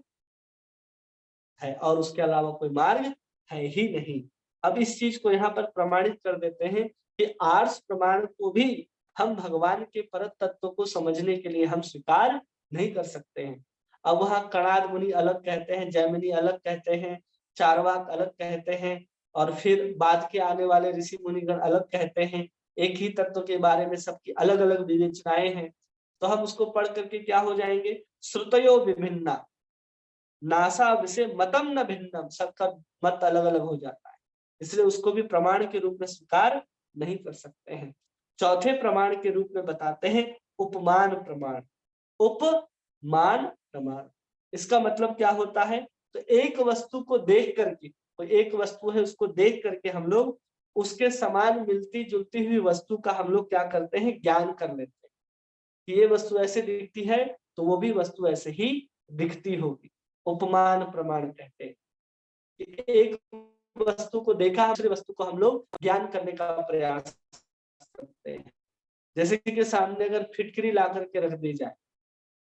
है और उसके अलावा कोई मार्ग है ही नहीं। अब इस चीज को यहाँ पर प्रमाणित कर देते हैं कि आर्ष प्रमाण को भी हम भगवान के परत तत्व को समझने के लिए हम स्वीकार नहीं कर सकते हैं। अब वहाँ कणाद मुनि अलग कहते हैं, जैमिनी अलग कहते हैं, चारवाक अलग कहते हैं और फिर बाद के आने वाले ऋषि मुनिगण अलग कहते हैं। एक ही तत्व के बारे में सबकी अलग अलग विवेचनाएं हैं। तो हम उसको पढ़ करके क्या हो जाएंगे? श्रुतयो विभिन्ना नासा विषय मतम न भिन्नम, सबका मत अलग अलग हो जाता है, इसलिए उसको भी प्रमाण के रूप में स्वीकार नहीं कर सकते हैं। चौथे प्रमाण के रूप में बताते हैं उपमान प्रमाण। उपमान प्रमाण, इसका मतलब क्या होता है? तो एक वस्तु को देख करके, तो एक वस्तु है उसको देख करके हम लोग उसके समान मिलती जुलती हुई वस्तु का हम लोग क्या करते हैं? ज्ञान कर लेते हैं कि ये वस्तु ऐसे दिखती है तो वो भी वस्तु ऐसे ही दिखती होगी। उपमान प्रमाण कहते हैं कि एक वस्तु को देखा, दूसरी वस्तु को हम लोग ज्ञान करने का प्रयास करते हैं। जैसे कि सामने अगर फिटकरी ला करके रख दी जाए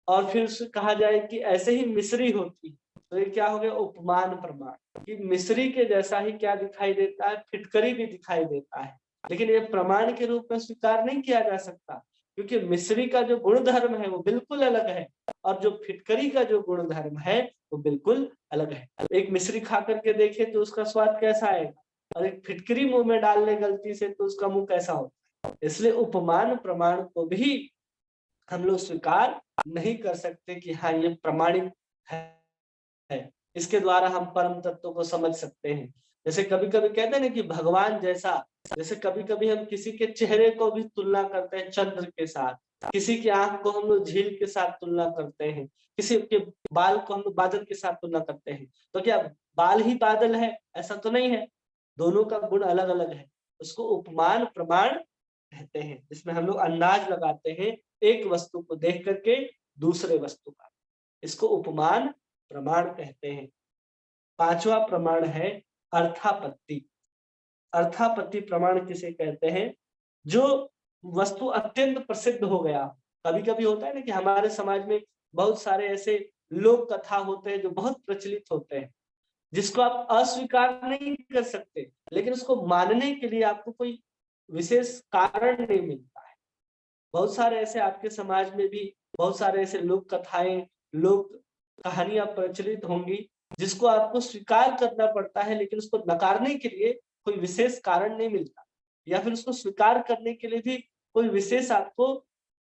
और फिर उससे कहा जाए कि ऐसे ही मिश्री होती, तो ये क्या हो गया? उपमान प्रमाण कि मिश्री के जैसा ही क्या दिखाई देता है? फिटकरी भी दिखाई देता है, लेकिन ये प्रमाण के रूप में स्वीकार नहीं किया जा सकता क्योंकि मिश्री का जो गुण धर्म है वो बिल्कुल अलग है और जो फिटकरी का जो गुण धर्म है वो बिल्कुल अलग है। एक मिश्री खा करके देखे तो उसका स्वाद कैसा आएगा और एक फिटकरी मुंह में डालने गलती से तो उसका मुंह कैसा होता है। इसलिए उपमान प्रमाण को भी हम लोग स्वीकार नहीं कर सकते कि हाँ ये प्रमाणित है, इसके द्वारा हम परम तत्व को समझ सकते हैं। जैसे कभी कभी कहते हैं ना कि भगवान जैसा, जैसे कभी कभी हम किसी के चेहरे को भी तुलना करते हैं चंद्र के साथ, किसी की आंख को हम लोग झील के साथ तुलना करते हैं, किसी के बाल को हम लोग बादल के साथ तुलना करते हैं। तो क्या बाल ही बादल है? ऐसा तो नहीं है, दोनों का गुण अलग अलग है। उसको उपमान प्रमाण कहते हैं, जिसमें हम लोग अंदाज लगाते हैं एक वस्तु को देख करके दूसरे वस्तु का, इसको उपमान प्रमाण कहते हैं। पांचवा प्रमाण है अर्थापत्ति। अर्थापत्ति प्रमाण किसे कहते हैं? जो वस्तु अत्यंत प्रसिद्ध हो गया। कभी कभी होता है ना कि हमारे समाज में बहुत सारे ऐसे लोक कथा होते हैं जो बहुत प्रचलित होते हैं, जिसको आप अस्वीकार नहीं कर सकते, लेकिन उसको मानने के लिए आपको कोई विशेष कारण नहीं मिलता है। बहुत सारे ऐसे आपके समाज में भी बहुत सारे ऐसे लोक कथाएं, लोक कहानियां प्रचलित होंगी जिसको आपको स्वीकार करना पड़ता है, लेकिन उसको नकारने के लिए कोई विशेष कारण नहीं मिलता, या फिर उसको स्वीकार करने के लिए भी कोई विशेष आपको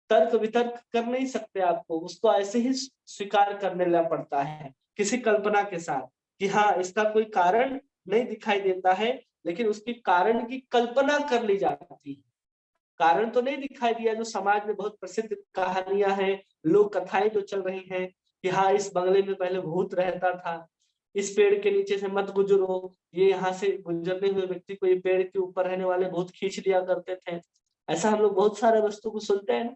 तर्क वितर्क कर नहीं सकते। आपको उसको ऐसे ही स्वीकार करने लगा पड़ता है किसी कल्पना के साथ कि हाँ इसका कोई कारण नहीं दिखाई देता है, लेकिन उसकी कारण की कल्पना कर ली जाती है। कारण तो नहीं दिखाई दिया। जो समाज में बहुत प्रसिद्ध कहानियां हैं, लोक कथाएं जो चल रही हैं कि हाँ इस बंगले में पहले भूत रहता था, इस पेड़ के नीचे से मत गुजरो, ये यहाँ से गुजरने हुए व्यक्ति को ये पेड़ के ऊपर रहने वाले भूत खींच लिया करते थे। ऐसा हम लोग बहुत सारे वस्तु को सुनते हैं ना।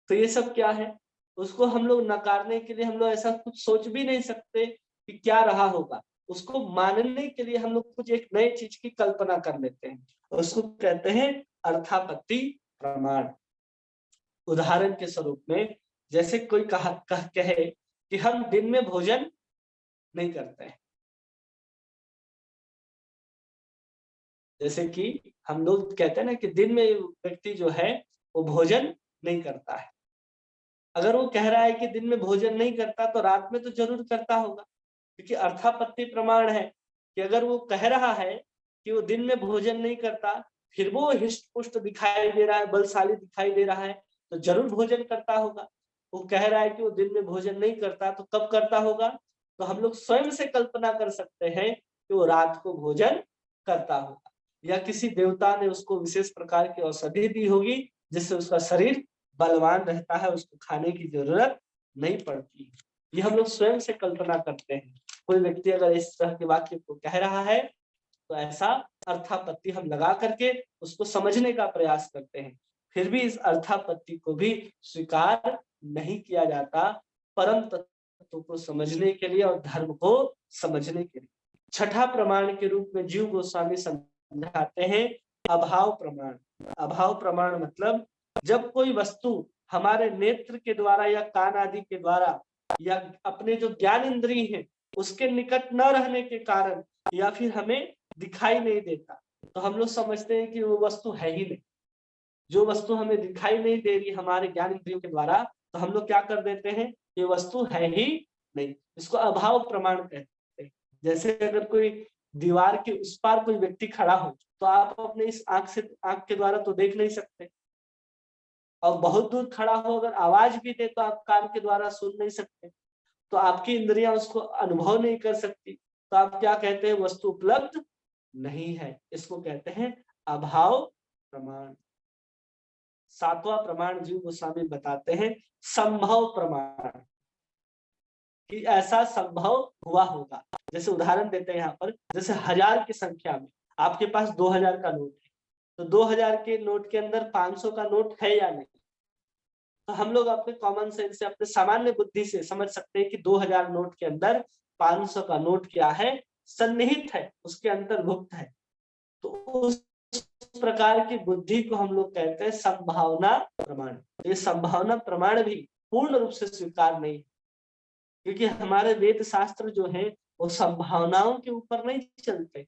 तो ये सब क्या है? उसको हम लोग नकारने के लिए हम लोग ऐसा कुछ सोच भी नहीं सकते कि क्या रहा होगा। उसको मानने के लिए हम लोग कुछ एक नई चीज की कल्पना कर लेते हैं, उसको कहते हैं अर्थापत्ति प्रमाण। उदाहरण के स्वरूप में जैसे कोई कहे कि हम दिन में भोजन नहीं करते हैं, जैसे कि हम लोग कहते हैं ना कि दिन में व्यक्ति जो है वो भोजन नहीं करता है। अगर वो कह रहा है कि दिन में भोजन नहीं करता तो रात में तो जरूर करता होगा, क्योंकि अर्थापत्ति प्रमाण है कि अगर वो कह रहा है कि वो दिन में भोजन नहीं करता, फिर वो हिष्ट पुष्ट दिखाई दे रहा है, बलशाली दिखाई दे रहा है, तो जरूर भोजन करता होगा। वो कह रहा है कि वो दिन में भोजन नहीं करता तो कब करता होगा? तो हम लोग स्वयं से कल्पना कर सकते हैं कि वो रात को भोजन करता होगा, या किसी देवता ने उसको विशेष प्रकार की औषधि दी होगी जिससे उसका शरीर बलवान रहता है, उसको खाने की जरूरत नहीं पड़ती। ये हम लोग स्वयं से कल्पना करते हैं। कोई व्यक्ति अगर इस तरह के वाक्य को कह रहा है तो ऐसा अर्थापत्ति हम लगा करके उसको समझने का प्रयास करते हैं। फिर भी इस अर्थापत्ति को भी स्वीकार नहीं किया जाता परम तत्व को समझने के लिए और धर्म को समझने के लिए। छठा प्रमाण के रूप में जीव गोस्वामी समझाते हैं अभाव प्रमाण। अभाव प्रमाण मतलब जब कोई वस्तु हमारे नेत्र के द्वारा या कान आदि के द्वारा या अपने जो ज्ञान इंद्रिय है उसके निकट न रहने के कारण या फिर हमें दिखाई नहीं देता, तो हम लोग समझते हैं कि वो वस्तु है ही नहीं। जो वस्तु हमें दिखाई नहीं दे रही हमारे ज्ञान इंद्रियों के द्वारा, तो हम लोग क्या कर देते हैं, ये वस्तु है ही नहीं। इसको अभाव प्रमाण कहते हैं। जैसे अगर कोई दीवार के उस पार कोई व्यक्ति खड़ा हो, तो आप अपने इस आंख के द्वारा तो देख नहीं सकते, और बहुत दूर खड़ा हो अगर आवाज भी दे तो आप कान के द्वारा सुन नहीं सकते, तो आपकी इंद्रियां उसको अनुभव नहीं कर सकती। तो आप क्या कहते हैं, वस्तु उपलब्ध नहीं है। इसको कहते हैं अभाव प्रमाण। सातवां प्रमाण जीव गोस्वामी बताते हैं संभव प्रमाण, कि ऐसा संभव हुआ होगा। जैसे उदाहरण देते हैं यहाँ पर, जैसे 1000 की संख्या में आपके पास 2000 का नोट है, तो 2000 के नोट के अंदर 500 का नोट है या नहीं, तो हम लोग अपने कॉमन सेंस से, अपने सामान्य बुद्धि से समझ सकते हैं कि 2000 नोट के अंदर 500 का नोट क्या है, सन्निहित है, उसके अंतर्भुक्त है। तो उस प्रकार की बुद्धि को हम लोग कहते हैं संभावना प्रमाण। ये संभावना प्रमाण भी पूर्ण रूप से स्वीकार नहीं, क्योंकि हमारे वेद शास्त्र जो है वो संभावनाओं के ऊपर नहीं चलते।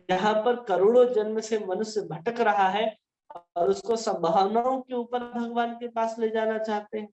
यहाँ पर करोड़ों जन्म से मनुष्य भटक रहा है और उसको संभावनाओं के ऊपर भगवान के पास ले जाना चाहते हैं।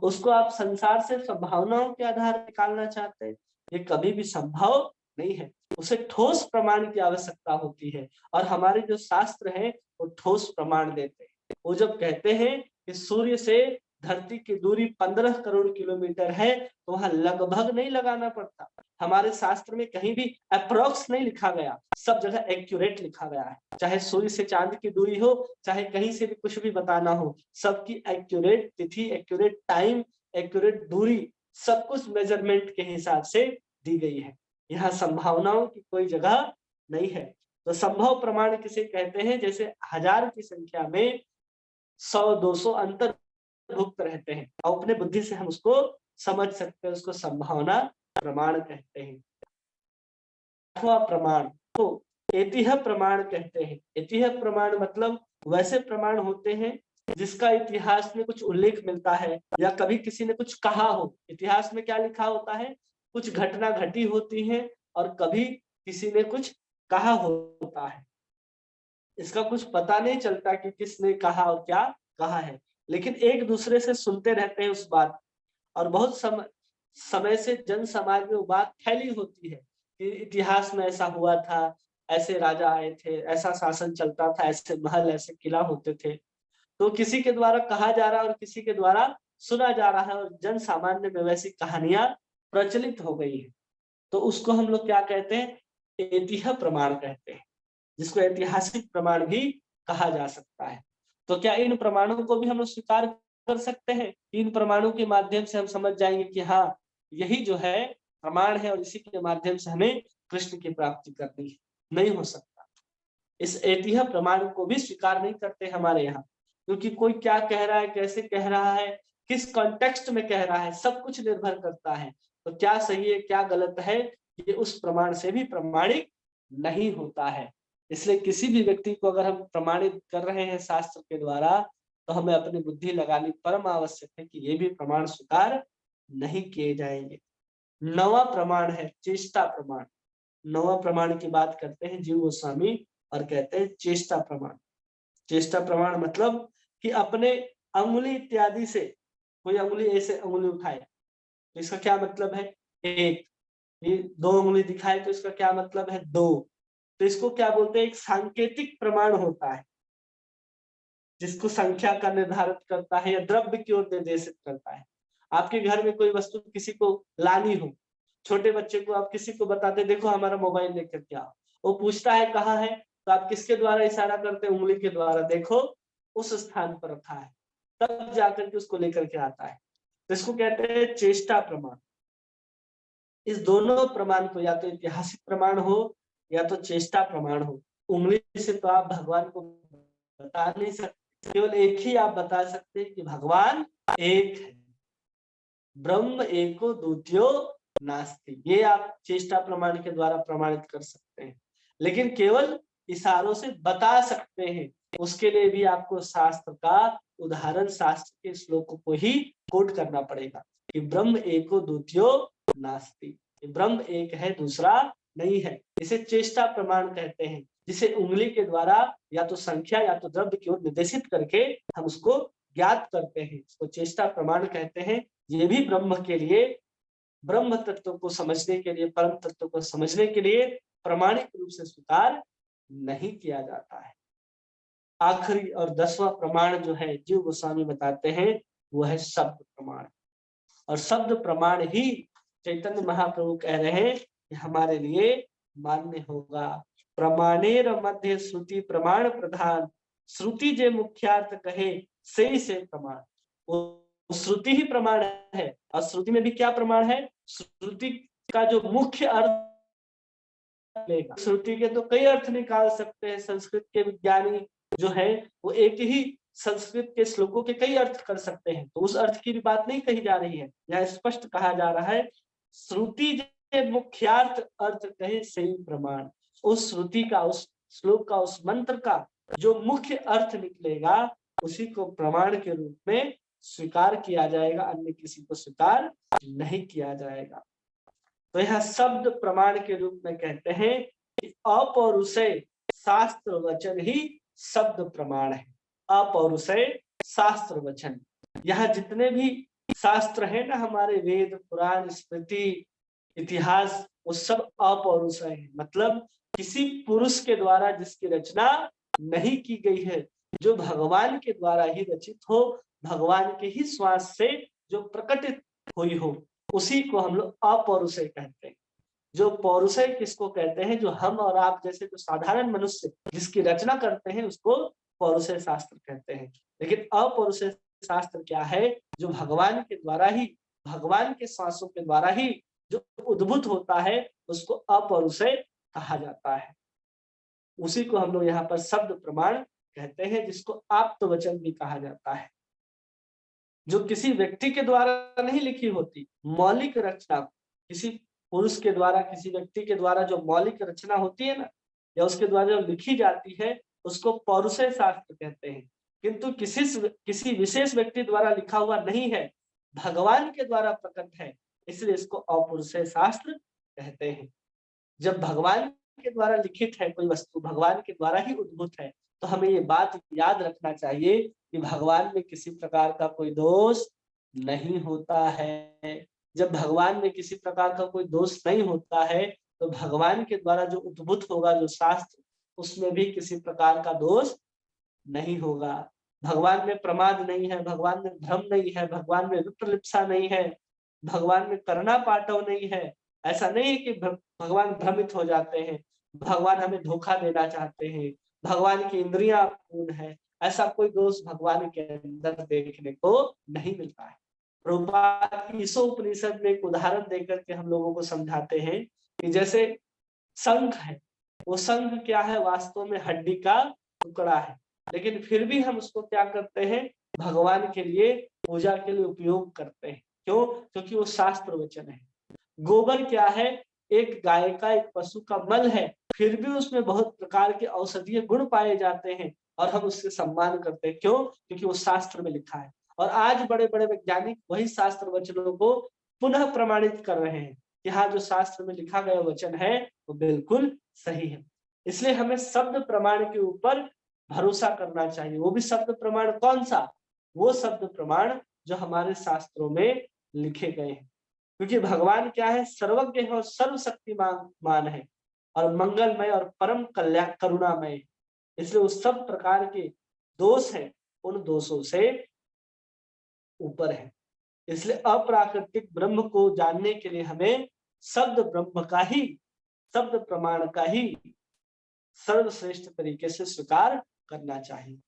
उसको आप संसार से संभावनाओं के आधार निकालना चाहते हैं, ये कभी भी संभव नहीं है। उसे ठोस प्रमाण की आवश्यकता होती है, और हमारे जो शास्त्र हैं वो ठोस प्रमाण देते हैं। वो जब कहते हैं कि सूर्य से धरती की दूरी 15 करोड़ किलोमीटर है, तो वहां लगभग नहीं लगाना पड़ता। हमारे शास्त्र में कहीं भी अप्रोक्स नहीं लिखा गया, सब जगह एक्यूरेट लिखा गया है। चाहे सूर्य से चांद की दूरी हो, चाहे कहीं से भी कुछ भी बताना हो, सबकी एक्यूरेट तिथि, एक्यूरेट टाइम, एक्यूरेट दूरी, सब कुछ मेजरमेंट के हिसाब से दी गई है। यहाँ संभावनाओं की कोई जगह नहीं है। तो संभव प्रमाण किसे कहते हैं, जैसे 1000 की संख्या में 100-200 अंतर्भुक्त रहते हैं और अपने बुद्धि से हम उसको समझ सकते हैं, उसको संभावना प्रमाण कहते हैं। आठवां प्रमाण को ऐतिह्य प्रमाण कहते हैं। ऐतिह्य प्रमाण मतलब वैसे प्रमाण होते हैं जिसका इतिहास में कुछ उल्लेख मिलता है, या कभी किसी ने कुछ कहा हो। इतिहास में क्या लिखा होता है, कुछ घटना घटी होती है और कभी किसी ने कुछ कहा होता है। इसका कुछ पता नहीं चलता कि किसने कहा और क्या कहा है, लेकिन एक दूसरे से सुनते रहते हैं उस बात, और बहुत समय से जन समाज में वो बात फैली होती है कि इतिहास में ऐसा हुआ था, ऐसे राजा आए थे, ऐसा शासन चलता था, ऐसे महल, ऐसे किला होते थे। तो किसी के द्वारा कहा जा रहा है और किसी के द्वारा सुना जा रहा है, और जन सामान्य में वैसी कहानियां प्रचलित हो गई है। तो उसको हम लोग क्या कहते हैं, ऐतिह्य प्रमाण कहते हैं, जिसको ऐतिहासिक प्रमाण भी कहा जा सकता है। तो क्या इन प्रमाणों को भी हम लोग स्वीकार कर सकते हैं? इन प्रमाणों के माध्यम से हम समझ जाएंगे कि हाँ, यही जो है प्रमाण है और इसी के माध्यम से हमें कृष्ण की प्राप्ति करनी है? नहीं हो सकता। इस ऐतिह्य प्रमाण को भी स्वीकार नहीं करते हमारे यहाँ, क्योंकि कोई क्या कह रहा है, कैसे कह रहा है, किस कॉन्टेक्स्ट में कह रहा है, सब कुछ निर्भर करता है। तो क्या सही है, क्या गलत है, ये उस प्रमाण से भी प्रमाणिक नहीं होता है। इसलिए किसी भी व्यक्ति को अगर हम प्रमाणित कर रहे हैं शास्त्र के द्वारा, तो हमें अपनी बुद्धि लगानी परम आवश्यक है कि ये भी प्रमाण स्वीकार नहीं किए जाएंगे। नवा प्रमाण है चेष्टा प्रमाण। नवा प्रमाण की बात करते हैं जीव गोस्वामी और कहते हैं चेष्टा प्रमाण। चेष्टा प्रमाण मतलब कि अपने अंगुली इत्यादि से कोई अंगुली ऐसे अंगुली उठाए, तो इसका क्या मतलब है, एक। ये 2 अंगुली दिखाए तो इसका क्या मतलब है, 2। तो इसको क्या बोलते हैं, एक सांकेतिक प्रमाण होता है, जिसको संख्या का निर्धारित करता है या द्रव्य की ओर निर्देशित करता है। आपके घर में कोई वस्तु किसी को लानी हो, छोटे बच्चे को आप किसी को बताते, देखो हमारा मोबाइल लेकर के आओ, वो पूछता है कहाँ है, तो आप किसके द्वारा इशारा करते हैं, उंगली के द्वारा, देखो उस स्थान पर रखा है, तब जाकर के उसको लेकर के आता है। तो इसको कहते हैं चेष्टा प्रमाण। इस दोनों प्रमाण को, या तो ऐतिहासिक प्रमाण हो या तो चेष्टा प्रमाण हो। उंगली से तो आप भगवान को बता नहीं सकते, केवल एक ही आप बता सकते हैं कि भगवान एक है। ब्रह्म एको द्वितीयो नास्ति, ये आप चेष्टा प्रमाण के द्वारा प्रमाणित कर सकते हैं। लेकिन केवल इशारों से बता सकते हैं, उसके लिए भी आपको शास्त्र का उदाहरण, शास्त्र के श्लोकों को ही कोट करना पड़ेगा कि ब्रह्म एको द्वितीयो नास्ति, ब्रह्म एक है दूसरा नहीं है। इसे चेष्टा प्रमाण कहते हैं, जिसे उंगली के द्वारा या तो संख्या या तो द्रव्य की ओर निर्देशित करके हम उसको ज्ञात करते हैं, इसको चेष्टा प्रमाण कहते हैं। ये भी ब्रह्म के लिए, ब्रह्म तत्व को समझने के लिए, परम तत्व को समझने के लिए प्रामाणिक रूप से स्वीकार नहीं किया जाता है। आखिरी और 10वां प्रमाण जो है जीव गोस्वामी बताते हैं, वो है शब्द प्रमाण। और शब्द प्रमाण ही चैतन्य महाप्रभु कह रहे हैं कि हमारे लिए मान्य होगा। प्रमाणेर मध्य श्रुति प्रमाण प्रधान, श्रुति जे मुख्यार्थ कहे से प्रमाण। वो श्रुति ही प्रमाण है। और श्रुति में भी क्या प्रमाण है? श्रुति का जो मुख्य अर्थ लेगा। श्रुति के तो कई अर्थ निकाल सकते हैं। संस्कृत के विज्ञानी जो है वो एक ही संस्कृत के श्लोकों के कई अर्थ कर सकते हैं, तो उस अर्थ की भी बात नहीं कही जा रही है। यहाँ स्पष्ट कहा जा रहा है श्रुति जे मुख्यार्थ अर्थ कहे सही प्रमाण। उस श्रुति का, उस श्लोक का, उस मंत्र का जो मुख्य अर्थ निकलेगा उसी को प्रमाण के रूप में स्वीकार किया जाएगा, अन्य किसी को स्वीकार नहीं किया जाएगा। तो यह शब्द प्रमाण के रूप में कहते हैं कि अपौरुषेय शास्त्र वचन ही शब्द प्रमाण है। अपौरुषेय शास्त्र वचन, यहाँ जितने भी शास्त्र है ना हमारे, वेद पुराण स्मृति इतिहास, वो सब अपौरुषेय है। मतलब किसी पुरुष के द्वारा जिसकी रचना नहीं की गई है, जो भगवान के द्वारा ही रचित हो, भगवान के ही श्वास से जो प्रकटित हुई हो, उसी को हम लोग अपौरुषेय कहते हैं। जो पौरुषेय किसको कहते हैं? जो हम और आप जैसे जो साधारण मनुष्य जिसकी रचना करते हैं उसको पौरुषेय शास्त्र कहते हैं। लेकिन अपौरुषेय शास्त्र क्या है? जो भगवान के द्वारा ही, भगवान के श्वासों के द्वारा ही जो उद्भूत होता है उसको अपौरुषेय कहा जाता है। उसी को हम लोग यहाँ पर शब्द प्रमाण कहते हैं, जिसको आप्तवचन भी कहा जाता है। जो किसी व्यक्ति के द्वारा नहीं लिखी होती, मौलिक रचना किसी पुरुष के द्वारा, किसी व्यक्ति के द्वारा जो मौलिक रचना होती है ना, या उसके द्वारा जो लिखी जाती है, उसको पौरुषेय शास्त्र कहते हैं। किंतु किसी विशेष व्यक्ति द्वारा लिखा हुआ नहीं है, भगवान के द्वारा प्रकट है, इसलिए इसको अपौरुषेय शास्त्र कहते हैं। जब भगवान के द्वारा लिखित है कोई वस्तु, भगवान के द्वारा ही उद्भूत है, तो हमें ये बात याद रखना चाहिए कि भगवान में किसी प्रकार का कोई दोष नहीं होता है। जब भगवान में किसी प्रकार का कोई दोष नहीं होता है, तो भगवान के द्वारा जो उद्भूत होगा जो शास्त्र, उसमें भी किसी प्रकार का दोष नहीं होगा। भगवान में प्रमाद नहीं है, भगवान में भ्रम नहीं है, भगवान में विप्रलिप्सा नहीं है, भगवान में करना पाटव नहीं है। ऐसा नहीं है कि भगवान भ्रमित हो जाते हैं, भगवान हमें धोखा देना चाहते हैं, भगवान की इंद्रियां पूर्ण है, ऐसा कोई दोष भगवान के अंदर देखने को नहीं मिलता है। प्रभुपाद ईशोपनिषद में एक उदाहरण देकर के हम लोगों को समझाते हैं कि जैसे शंख है, वो शंख क्या है? वास्तव में हड्डी का टुकड़ा है, लेकिन फिर भी हम उसको क्या करते हैं? भगवान के लिए, पूजा के लिए उपयोग करते हैं। क्यों? क्योंकि वो शास्त्र वचन है। गोबर क्या है? एक गाय का, एक पशु का मल है, फिर भी उसमें बहुत प्रकार के औषधीय गुण पाए जाते हैं और हम उससे सम्मान करते हैं। क्यों? क्योंकि वो शास्त्र में लिखा है। और आज बड़े बड़े वैज्ञानिक वही शास्त्र वचनों को पुनः प्रमाणित कर रहे हैं कि हाँ, जो शास्त्र में लिखा गया वचन है वो बिल्कुल सही है। इसलिए हमें शब्द प्रमाण के ऊपर भरोसा करना चाहिए। वो भी शब्द प्रमाण कौन सा? वो शब्द प्रमाण जो हमारे शास्त्रों में लिखे गए हैं। क्योंकि भगवान क्या है? सर्वज्ञ है और सर्वशक्तिमान है और मंगलमय और परम कल्याण करुणामय। इसलिए उस सब प्रकार के दोष हैं, उन दोषों से ऊपर है। इसलिए अप्राकृतिक ब्रह्म को जानने के लिए हमें शब्द ब्रह्म का ही, शब्द प्रमाण का ही सर्वश्रेष्ठ तरीके से स्वीकार करना चाहिए।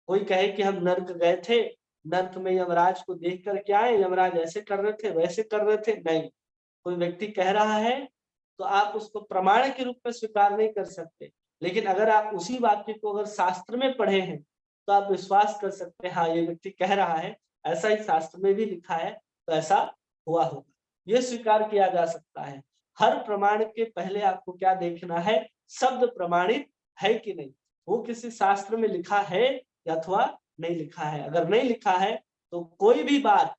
कोई कहे कि हम नर्क गए थे, नर्क में यमराज को देख कर क्या है, यमराज ऐसे कर रहे थे, वैसे कर रहे थे, नहीं। कोई व्यक्ति कह रहा है तो आप उसको प्रमाण के रूप में स्वीकार नहीं कर सकते, लेकिन अगर आप उसी वाक्य को अगर शास्त्र में पढ़े हैं तो आप विश्वास कर सकते हैं, हाँ ये व्यक्ति कह रहा है, ऐसा ही शास्त्र में भी लिखा है, तो ऐसा हुआ होगा, ये स्वीकार किया जा सकता है। हर प्रमाण के पहले आपको क्या देखना है, शब्द प्रमाणित है कि नहीं, वो किसी शास्त्र में लिखा है अथवा नहीं लिखा है। अगर नहीं लिखा है तो कोई भी बात,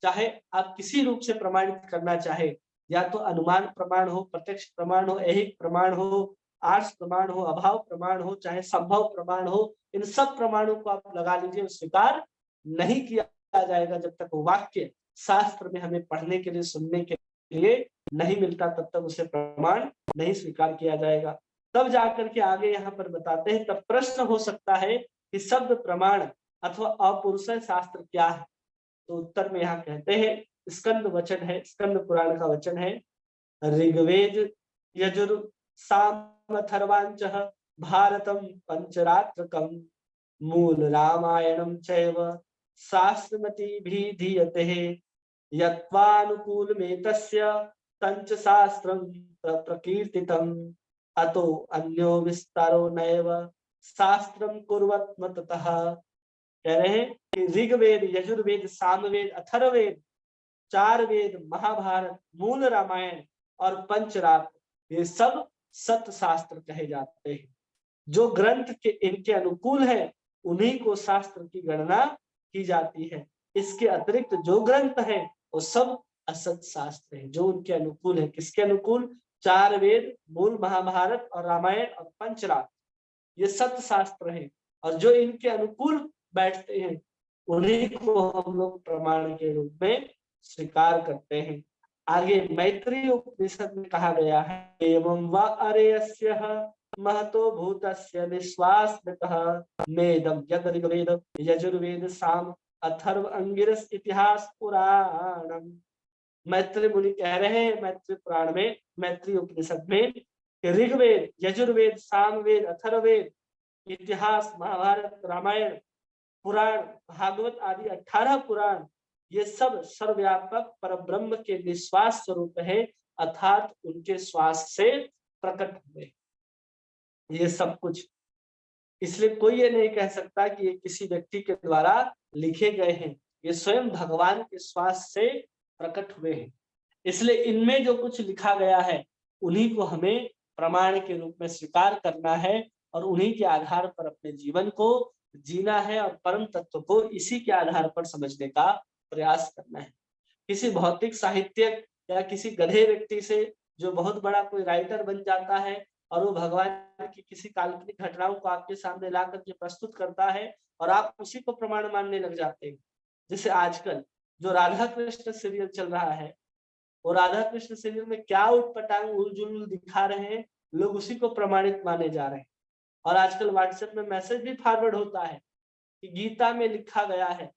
चाहे आप किसी रूप से प्रमाणित करना चाहे, या तो अनुमान प्रमाण हो, प्रत्यक्ष प्रमाण हो, ऐहिक प्रमाण हो, आर्ष प्रमाण हो, अभाव प्रमाण हो, चाहे संभव प्रमाण हो, इन सब प्रमाणों को आप लगा लीजिए, स्वीकार नहीं किया जाएगा जब तक वो वाक्य शास्त्र में हमें पढ़ने के लिए, सुनने के लिए नहीं मिलता, तब तक उसे प्रमाण नहीं स्वीकार किया जाएगा। तब जाकर के आगे यहाँ पर बताते हैं, तब प्रश्न हो सकता है कि शब्द प्रमाण अथवा अपुरुषय शास्त्र क्या है। तो उत्तर में यहाँ कहते हैं, स्कंद वचन है, स्कंद पुराण का वचन है, ऋग्वेद यजुर साम अथर्वांचः भारतम पंचरात्रकम मूल रामायणम चैव शास्त्रमति भी धीयते यत्वानुकूलमेतस्य तंच शास्त्रम प्रकीर्तितम अतो अन्यो विस्तारो नैव शास्त्रम कुर्वत्म ततः। कह रहे हैं कि ऋग्वेद, यजुर्वेद, सामवेद, अथर्ववेद, चार वेद, महाभारत, मूल रामायण और पंचरात्र, ये सब सत्य शास्त्र कहे जाते हैं। जो ग्रंथ के इनके अनुकूल है उन्हीं को शास्त्र की गणना की जाती है। इसके अतिरिक्त जो ग्रंथ है वो सब असत शास्त्र है, जो उनके अनुकूल है। किसके अनुकूल? चार वेद, मूल महाभारत और रामायण और पंचरात्र, ये सत्य शास्त्र है। और जो इनके अनुकूल बैठते हैं उन्हीं को हम लोग प्रमाण के रूप में स्वीकार करते हैं। आगे मैत्रेय उपनिषद में कहा गया है, एवं वा अरेयस्य महतो भूतस्य निश्वासतः मेदं यद ऋग्वेद यजुर्वेद साम अथर्व अंगिरस इतिहास पुराणम। मैत्रेय मुनि कह रहे हैं मैत्रेय पुराण में, मैत्रेय उपनिषद में, ऋग्वेद, यजुर्वेद, सामवेद, अथर्ववेद, इतिहास, महाभारत, रामायण, पुराण, भागवत आदि 18 पुराण, ये सब सर्वव्यापक परब्रह्म के निश्वास स्वरूप है, अर्थात उनके श्वास से प्रकट हुए ये सब कुछ। इसलिए कोई ये नहीं कह सकता कि ये किसी व्यक्ति के द्वारा लिखे गए हैं, ये स्वयं भगवान के श्वास से प्रकट हुए हैं। इसलिए इनमें जो कुछ लिखा गया है उन्हीं को हमें प्रमाण के रूप में स्वीकार करना है और उन्हीं के आधार पर अपने जीवन को जीना है और परम तत्व को इसी के आधार पर समझने का प्रयास करना है। किसी भौतिक साहित्यक या किसी गधे व्यक्ति से जो बहुत बड़ा कोई राइटर बन जाता है और वो भगवान की किसी काल्पनिक घटनाओं को आपके सामने ला करके प्रस्तुत करता है और आप उसी को प्रमाण मानने लग जाते हैं। जैसे आजकल जो राधा कृष्ण सीरियल चल रहा है, वो राधा कृष्ण सीरियल में क्या उटपटांग उलझुल दिखा रहे हैं, लोग उसी को प्रमाणित माने जा रहे हैं। और आजकल व्हाट्सएप में मैसेज भी फॉरवर्ड होता है कि गीता में लिखा गया है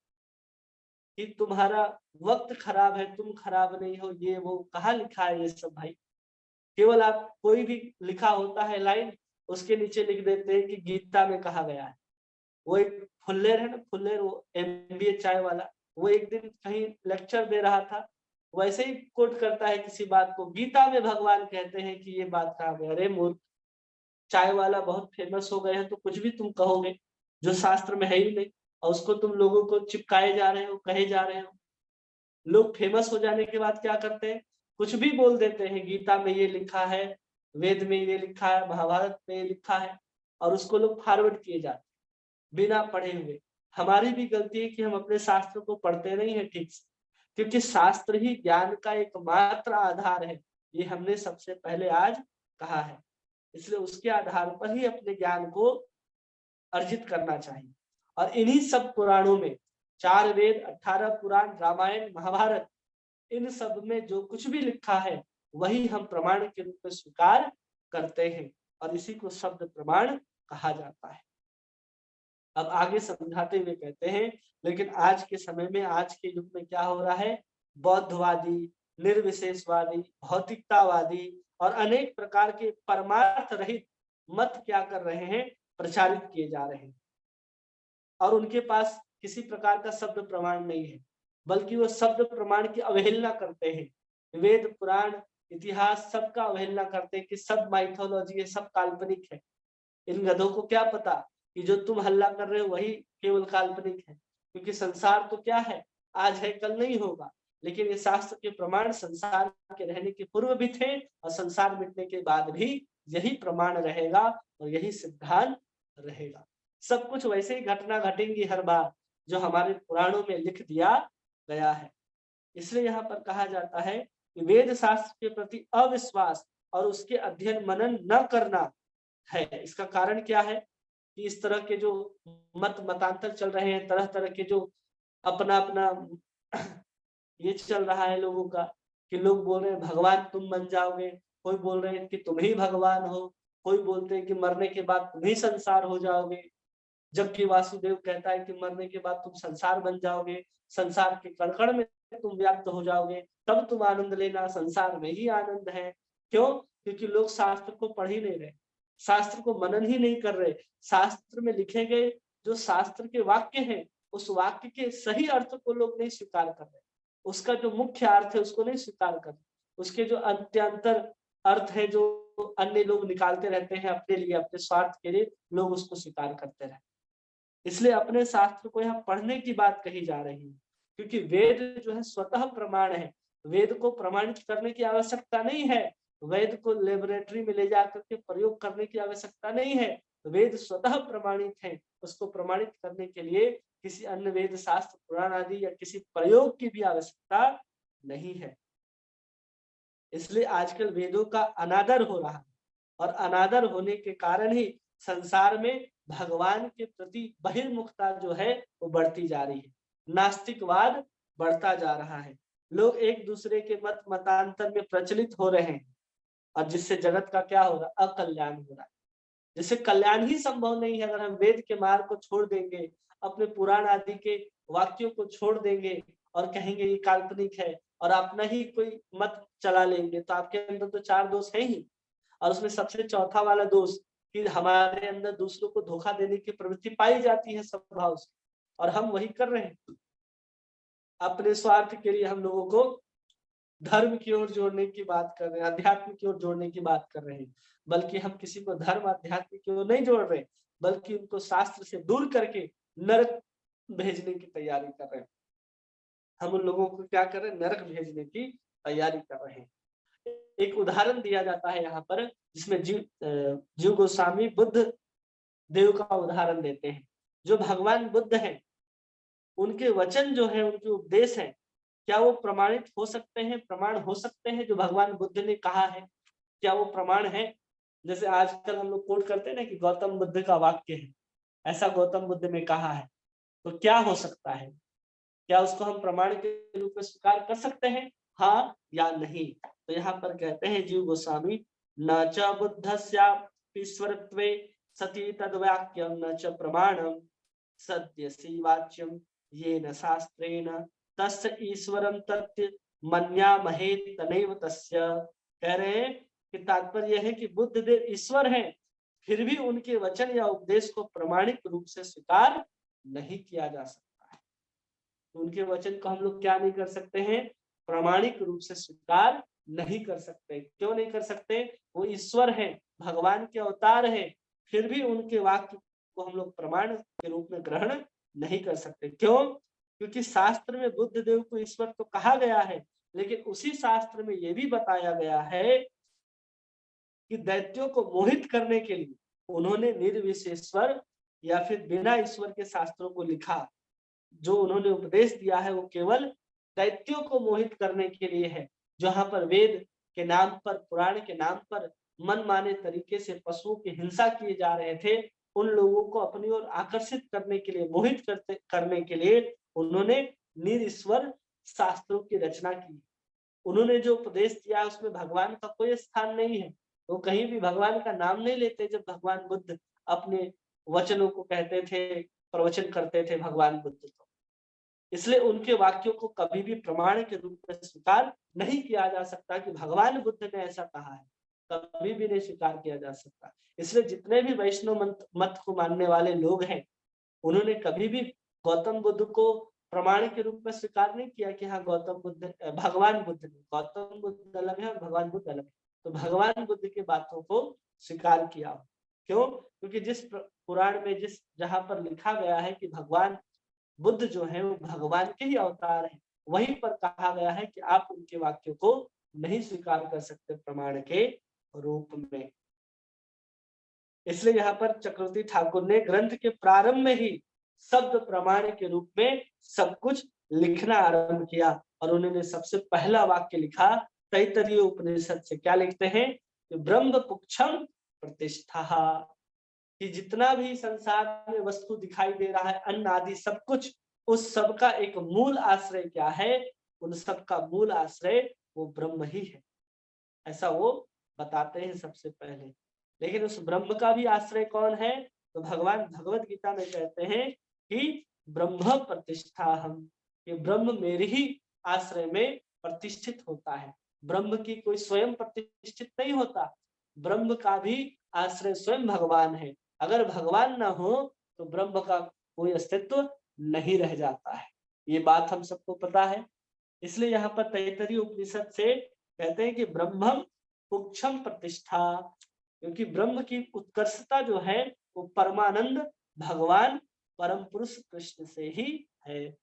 कि तुम्हारा वक्त खराब है, तुम खराब नहीं हो, ये वो। कहाँ लिखा है ये सब भाई? केवल आप कोई भी लिखा होता है लाइन, उसके नीचे लिख देते हैं कि गीता में कहा गया है। वो एक फुल्लेर है ना, फुल्लेर, वो MBA चाय वाला, वो एक दिन कहीं लेक्चर दे रहा था, वैसे ही कोट करता है किसी बात को, गीता में भगवान कहते हैं कि ये बात कहा गया। अरे मूर्ख, चाय वाला बहुत फेमस हो गए हैं तो कुछ भी तुम कहोगे जो शास्त्र में है ही नहीं, और उसको तुम लोगों को चिपकाए जा रहे हो, कहे जा रहे हो। लोग फेमस हो जाने के बाद क्या करते हैं, कुछ भी बोल देते हैं, गीता में ये लिखा है, वेद में ये लिखा है, महाभारत में ये लिखा है, और उसको लोग फॉरवर्ड किए जाते हैं बिना पढ़े हुए। हमारी भी गलती है कि हम अपने शास्त्र को पढ़ते नहीं है ठीक से, क्योंकि शास्त्र ही ज्ञान का एकमात्र आधार है, ये हमने सबसे पहले आज कहा है। इसलिए उसके आधार पर ही अपने ज्ञान को अर्जित करना चाहिए। और इन्हीं सब पुराणों में, चार वेद, 18 पुराण, रामायण, महाभारत, इन सब में जो कुछ भी लिखा है वही हम प्रमाण के रूप में स्वीकार करते हैं और इसी को शब्द प्रमाण कहा जाता है। अब आगे समझाते हुए कहते हैं, लेकिन आज के समय में, आज के युग में क्या हो रहा है, बौद्धवादी, निर्विशेषवादी, भौतिकतावादी और अनेक प्रकार के परमार्थ रहित मत क्या कर रहे हैं, प्रचारित किए जा रहे हैं। और उनके पास किसी प्रकार का शब्द प्रमाण नहीं है, बल्कि वो शब्द प्रमाण की अवहेलना करते हैं। वेद, पुराण, इतिहास सबका अवहेलना करते हैं कि सब माइथोलॉजी है, सब काल्पनिक है। इन गधों को क्या पता कि जो तुम हल्ला कर रहे हो वही केवल काल्पनिक है, क्योंकि संसार तो क्या है, आज है कल नहीं होगा। लेकिन ये शास्त्र के प्रमाण संसार के रहने के पूर्व भी थे और संसार मिटने के बाद भी यही प्रमाण रहेगा और यही सिद्धांत रहेगा। सब कुछ वैसे ही घटना घटेंगी हर बार जो हमारे पुराणों में लिख दिया गया है। इसलिए यहाँ पर कहा जाता है कि वेद शास्त्र के प्रति अविश्वास और उसके अध्ययन मनन न करना है। इसका कारण क्या है कि इस तरह के जो मतांतर चल रहे हैं, तरह तरह के जो अपना अपना ये चल रहा है लोगों का, कि लोग बोल रहे हैं भगवान तुम बन जाओगे, कोई बोल रहे हैं कि तुम ही भगवान हो, कोई बोलते हैं कि मरने के बाद तुम ही संसार हो जाओगे, जबकि वासुदेव कहता है कि मरने के बाद तुम संसार बन जाओगे, संसार के कण-कण में तुम व्याप्त हो जाओगे, तब तुम आनंद लेना, संसार में ही आनंद है। क्यों? क्योंकि लोग शास्त्र को पढ़ ही नहीं रहे, शास्त्र को मनन ही नहीं कर रहे। शास्त्र में लिखे गए जो शास्त्र के वाक्य हैं, उस वाक्य के सही अर्थ को लोग नहीं स्वीकार कर रहे। उसका जो मुख्य अर्थ है उसको नहीं स्वीकार कर रहे। उसके जो अत्यंतर अर्थ है जो अन्य लोग निकालते रहते हैं अपने लिए, अपने स्वार्थ के लिए, लोग उसको स्वीकार करते रहते। इसलिए अपने शास्त्र को यहाँ पढ़ने की बात कही जा रही है, क्योंकि वेद जो है स्वतः प्रमाण है। वेद को प्रमाणित करने की आवश्यकता नहीं है, वेद को लेबोरेटरी में ले जाकर के प्रयोग करने की आवश्यकता नहीं है। वेद स्वतः प्रमाणित है, उसको प्रमाणित करने के लिए किसी अन्य वेद शास्त्र पुराण आदि या किसी प्रयोग की भी आवश्यकता नहीं है। इसलिए आजकल वेदों का अनादर हो रहा है और अनादर होने के कारण ही संसार में भगवान के प्रति बहिर्मुखता जो है वो बढ़ती जा रही है, नास्तिकवाद बढ़ता जा रहा है, लोग एक दूसरे के मत मतांतर में प्रचलित हो रहे हैं और जिससे जगत का क्या हो रहा है, अकल्याण हो रहा है। जिससे कल्याण ही संभव नहीं है अगर हम वेद के मार्ग को छोड़ देंगे, अपने पुराण आदि के वाक्यों को छोड़ देंगे और कहेंगे ये काल्पनिक है और अपना ही कोई मत चला लेंगे, तो आपके अंदर तो 4 दोष है ही। और उसमें सबसे चौथा वाला दोष कि हमारे अंदर दूसरों को धोखा देने की प्रवृत्ति पाई जाती है स्वभाव से, और हम वही कर रहे हैं। अपने स्वार्थ के लिए हम लोगों को धर्म की ओर जोड़ने की बात कर रहे हैं, अध्यात्म की ओर जोड़ने की बात कर रहे हैं, बल्कि हम किसी को धर्म अध्यात्म की ओर नहीं जोड़ रहे, बल्कि उनको शास्त्र से दूर करके नरक भेजने की तैयारी कर रहे हैं। हम उन लोगों को क्या कर रहे हैं, नरक भेजने की तैयारी कर रहे हैं। एक उदाहरण दिया जाता है यहाँ पर, जिसमें जीव गोस्वामी बुद्ध देव का उदाहरण देते हैं। जो भगवान बुद्ध हैं, उनके वचन जो है, उनके उपदेश है, क्या वो प्रमाणित हो सकते हैं, प्रमाण हो सकते हैं? जो भगवान बुद्ध ने कहा है, क्या वो प्रमाण है? जैसे आजकल हम लोग कोट करते हैं ना कि गौतम बुद्ध का वाक्य है, ऐसा गौतम बुद्ध ने कहा है, तो क्या हो सकता है? क्या उसको हम प्रमाण के रूप में स्वीकार कर सकते हैं, हाँ या नहीं? तो यहाँ पर कहते हैं जीव गोस्वामी, न च बुद्धस्यापि ईश्वरत्वे सति तद्वाक्यम न च प्रमाणम सत्यसी वाच्यम येन शास्त्रेण तस्य ईश्वरम तथ्य मन्यामहे तनैव तस्य। कह रहे हैं कि तात्पर्य है कि बुद्ध देव ईश्वर हैं, फिर भी उनके वचन या उपदेश को प्रमाणिक रूप से स्वीकार नहीं किया जा सकता। उनके वचन को हम लोग क्या नहीं कर सकते हैं, प्रामाणिक रूप से स्वीकार नहीं कर सकते। क्यों नहीं कर सकते? वो ईश्वर हैं, भगवान के अवतार हैं, फिर भी उनके वाक्य को हम लोग प्रमाण के रूप में ग्रहण नहीं कर सकते। क्यों? क्योंकि शास्त्र में बुद्ध देव को ईश्वर तो कहा गया है, लेकिन उसी शास्त्र में ये भी बताया गया है कि दैत्यों को मोहित करने के लिए उन्होंने निर्विशेषवर या फिर बिना ईश्वर के शास्त्रों को लिखा। जो उन्होंने उपदेश दिया है वो केवल दैत्यों को मोहित करने के लिए है। जहां पर वेद के नाम पर, पुराण के नाम पर मनमाने तरीके से पशुओं की हिंसा किए जा रहे थे, उन लोगों को अपनी ओर आकर्षित करने के लिए, मोहित करने के लिए उन्होंने निरीश्वर शास्त्रों की रचना की। उन्होंने जो उपदेश दिया उसमें भगवान का कोई स्थान नहीं है, वो कहीं भी भगवान का नाम नहीं लेते। जब भगवान बुद्ध अपने वचनों को कहते थे, प्रवचन करते थे भगवान बुद्ध, तो इसलिए उनके वाक्यों को कभी भी प्रमाण के रूप में स्वीकार नहीं किया जा सकता कि भगवान बुद्ध ने ऐसा कहा है, कभी भी नहीं स्वीकार किया जा सकता। इसलिए जितने भी वैष्णव मत को मानने वाले लोग हैं, उन्होंने कभी भी गौतम बुद्ध को प्रमाण के रूप में स्वीकार नहीं किया कि हाँ गौतम बुद्ध, भगवान बुद्ध ने, गौतम बुद्ध अलग है और भगवान बुद्ध अलग है, तो भगवान बुद्ध की बातों को स्वीकार किया। क्यों? क्योंकि जिस पुराण में जहां पर लिखा गया है कि भगवान बुद्ध जो है वो भगवान के ही अवतार है, वहीं पर कहा गया है कि आप उनके वाक्यों को नहीं स्वीकार कर सकते प्रमाण के रूप में। इसलिए यहाँ पर चक्रवर्ती ठाकुर ने ग्रंथ के प्रारंभ में ही शब्द प्रमाण के रूप में सब कुछ लिखना आरंभ किया और उन्होंने सबसे पहला वाक्य लिखा तैत्तरीय उपनिषद से। क्या लिखते हैं कि ब्रह्म पुक्षम प्रतिष्ठा, कि जितना भी संसार में वस्तु दिखाई दे रहा है, अन्न आदि सब कुछ, उस सब का एक मूल आश्रय क्या है? उन सब का मूल आश्रय वो ब्रह्म ही है, ऐसा वो बताते हैं सबसे पहले। लेकिन उस ब्रह्म का भी आश्रय कौन है? तो भगवान भगवत गीता में कहते हैं कि ब्रह्म प्रतिष्ठा हम, ये ब्रह्म मेरे ही आश्रय में प्रतिष्ठित होता है। ब्रह्म की कोई स्वयं प्रतिष्ठित नहीं होता, ब्रह्म का भी आश्रय स्वयं भगवान है। अगर भगवान ना हो तो ब्रह्म का कोई अस्तित्व नहीं रह जाता है, ये बात हम सबको पता है। इसलिए यहाँ पर तैत्तरीय उपनिषद से कहते हैं कि ब्रह्मम पुक्षम प्रतिष्ठा, क्योंकि ब्रह्म की उत्कर्षता जो है वो परमानंद भगवान परम पुरुष कृष्ण से ही है।